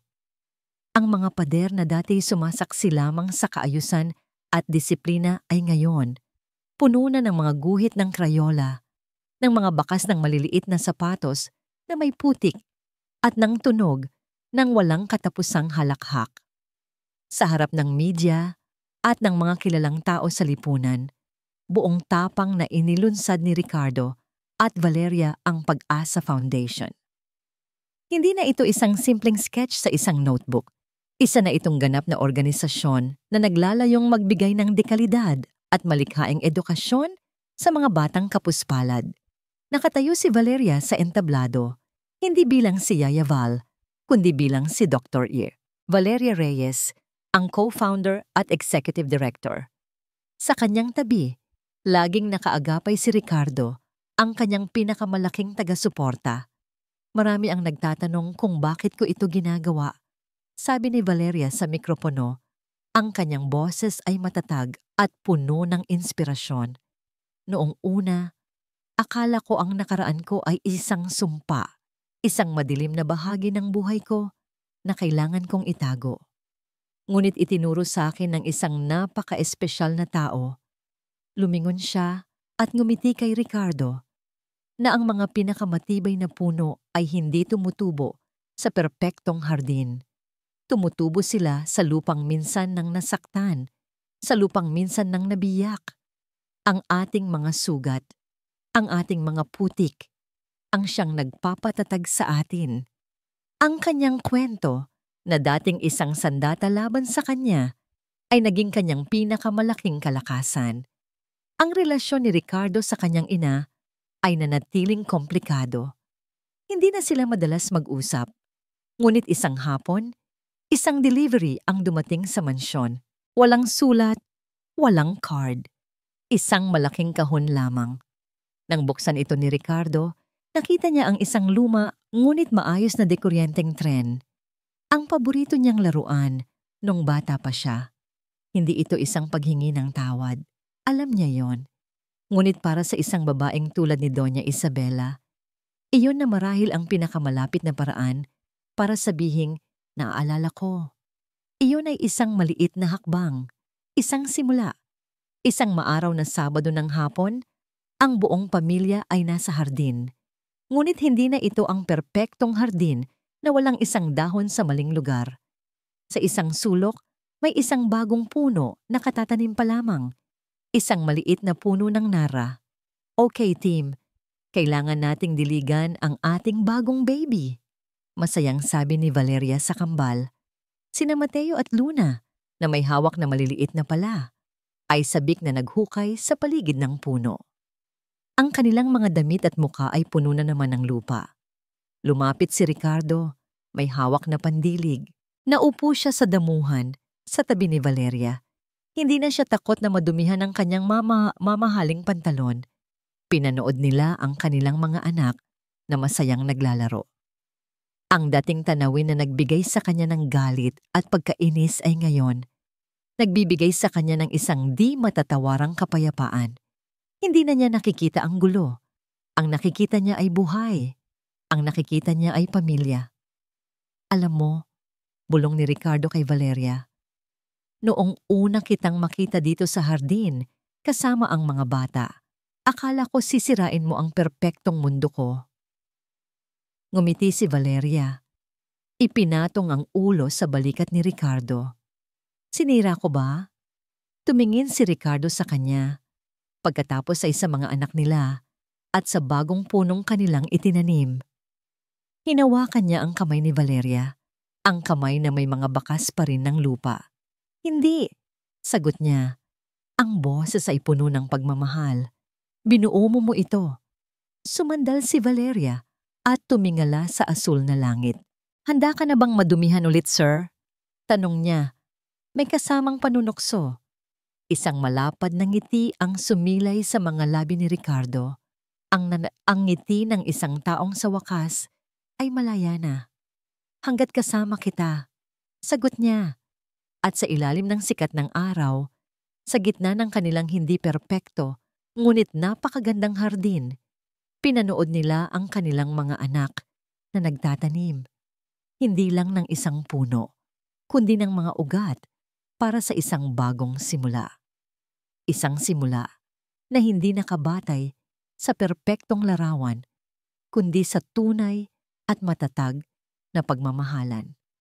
Ang mga pader na dati sumasaksi lamang sa kaayusan at disiplina ay ngayon puno na ng mga guhit ng Crayola, ng mga bakas ng maliliit na sapatos na may putik at ng tunog ng walang katapusang halakhak. Sa harap ng media at ng mga kilalang tao sa lipunan, buong tapang na inilunsad ni Ricardo at Valeria ang Pag-asa Foundation. Hindi na ito isang simpleng sketch sa isang notebook. Isa na itong ganap na organisasyon na naglalayong magbigay ng dekalidad at malikhaing edukasyon sa mga batang kapuspalad. Nakatayo si Valeria sa entablado, hindi bilang si Yaya Val, kundi bilang si Dr. Ear. Valeria Reyes, ang co-founder at executive director. Sa kanyang tabi, laging nakaagapay si Ricardo, ang kanyang pinakamalaking taga-suporta. Marami ang nagtatanong kung bakit ko ito ginagawa. Sabi ni Valeria sa mikropono, ang kanyang boses ay matatag at puno ng inspirasyon. Noong una, akala ko ang nakaraan ko ay isang sumpa, isang madilim na bahagi ng buhay ko na kailangan kong itago. Ngunit itinuro sa akin ng isang napaka-espesyal na tao. Lumingon siya at ngumiti kay Ricardo na ang mga pinakamatibay na puno ay hindi tumutubo sa perpektong hardin. Tumutubo sila sa lupang minsan nang nasaktan, sa lupang minsan nang nabiyak. Ang ating mga sugat, ang ating mga putik, ang siyang nagpapatatag sa atin. Ang kanyang kwento na dating isang sandata laban sa kanya ay naging kanyang pinakamalaking kalakasan. Ang relasyon ni Ricardo sa kanyang ina ay nanatiling komplikado. Hindi na sila madalas mag-usap. Ngunit isang hapon, isang delivery ang dumating sa mansyon. Walang sulat, walang card. Isang malaking kahon lamang. Nang buksan ito ni Ricardo, nakita niya ang isang luma ngunit maayos na dekuryenteng tren. Ang paborito niyang laruan nung bata pa siya. Hindi ito isang paghingi ng tawad. Alam niya yon. Ngunit para sa isang babaeng tulad ni Doña Isabela, iyon na marahil ang pinakamalapit na paraan para sabihing, naaalala ko. Iyon ay isang maliit na hakbang, isang simula, isang maaraw na Sabado ng hapon, ang buong pamilya ay nasa hardin. Ngunit hindi na ito ang perpektong hardin na walang isang dahon sa maling lugar. Sa isang sulok, may isang bagong puno na katatanim pa lamang. Isang maliit na puno ng nara. Okay, team. Kailangan nating diligan ang ating bagong baby. Masayang sabi ni Valeria sa kambal. Sina Mateo at Luna, na may hawak na maliliit na pala, ay sabik na naghukay sa paligid ng puno. Ang kanilang mga damit at muka ay puno na naman ng lupa. Lumapit si Ricardo, may hawak na pandilig. Naupo siya sa damuhan, sa tabi ni Valeria. Hindi na siya takot na madumihan ang kanyang mamahaling pantalon. Pinanood nila ang kanilang mga anak na masayang naglalaro. Ang dating tanawin na nagbigay sa kanya ng galit at pagkainis ay ngayon, nagbibigay sa kanya ng isang di matatawarang kapayapaan. Hindi na niya nakikita ang gulo. Ang nakikita niya ay buhay. Ang nakikita niya ay pamilya. Alam mo, bulong ni Ricardo kay Valeria, noong una kitang makita dito sa hardin, kasama ang mga bata, Akala ko sisirain mo ang perpektong mundo ko. Ngumiti si Valeria. Ipinatong ang ulo sa balikat ni Ricardo. Sinira ko ba? Tumingin si Ricardo sa kanya, pagkatapos ay sa mga anak nila at sa bagong punong kanilang itinanim. Hinawakan niya ang kamay ni Valeria, ang kamay na may mga bakas pa rin ng lupa. Hindi, sagot niya. Ang boses ay puno ng pagmamahal. Binuo mo ito. Sumandal si Valeria at tumingala sa asul na langit. Handa ka na bang madumihan ulit, sir? Tanong niya. May kasamang panunokso. Isang malapad na ngiti ang sumilay sa mga labi ni Ricardo. Ang ngiti ng isang taong sa wakas ay malaya na. Hanggat kasama kita, sagot niya. At sa ilalim ng sikat ng araw, sa gitna ng kanilang hindi perpekto, ngunit napakagandang hardin, pinanood nila ang kanilang mga anak na nagtatanim. Hindi lang ng isang puno, kundi ng mga ugat para sa isang bagong simula. Isang simula na hindi nakabatay sa perpektong larawan, kundi sa tunay at matatag na pagmamahalan.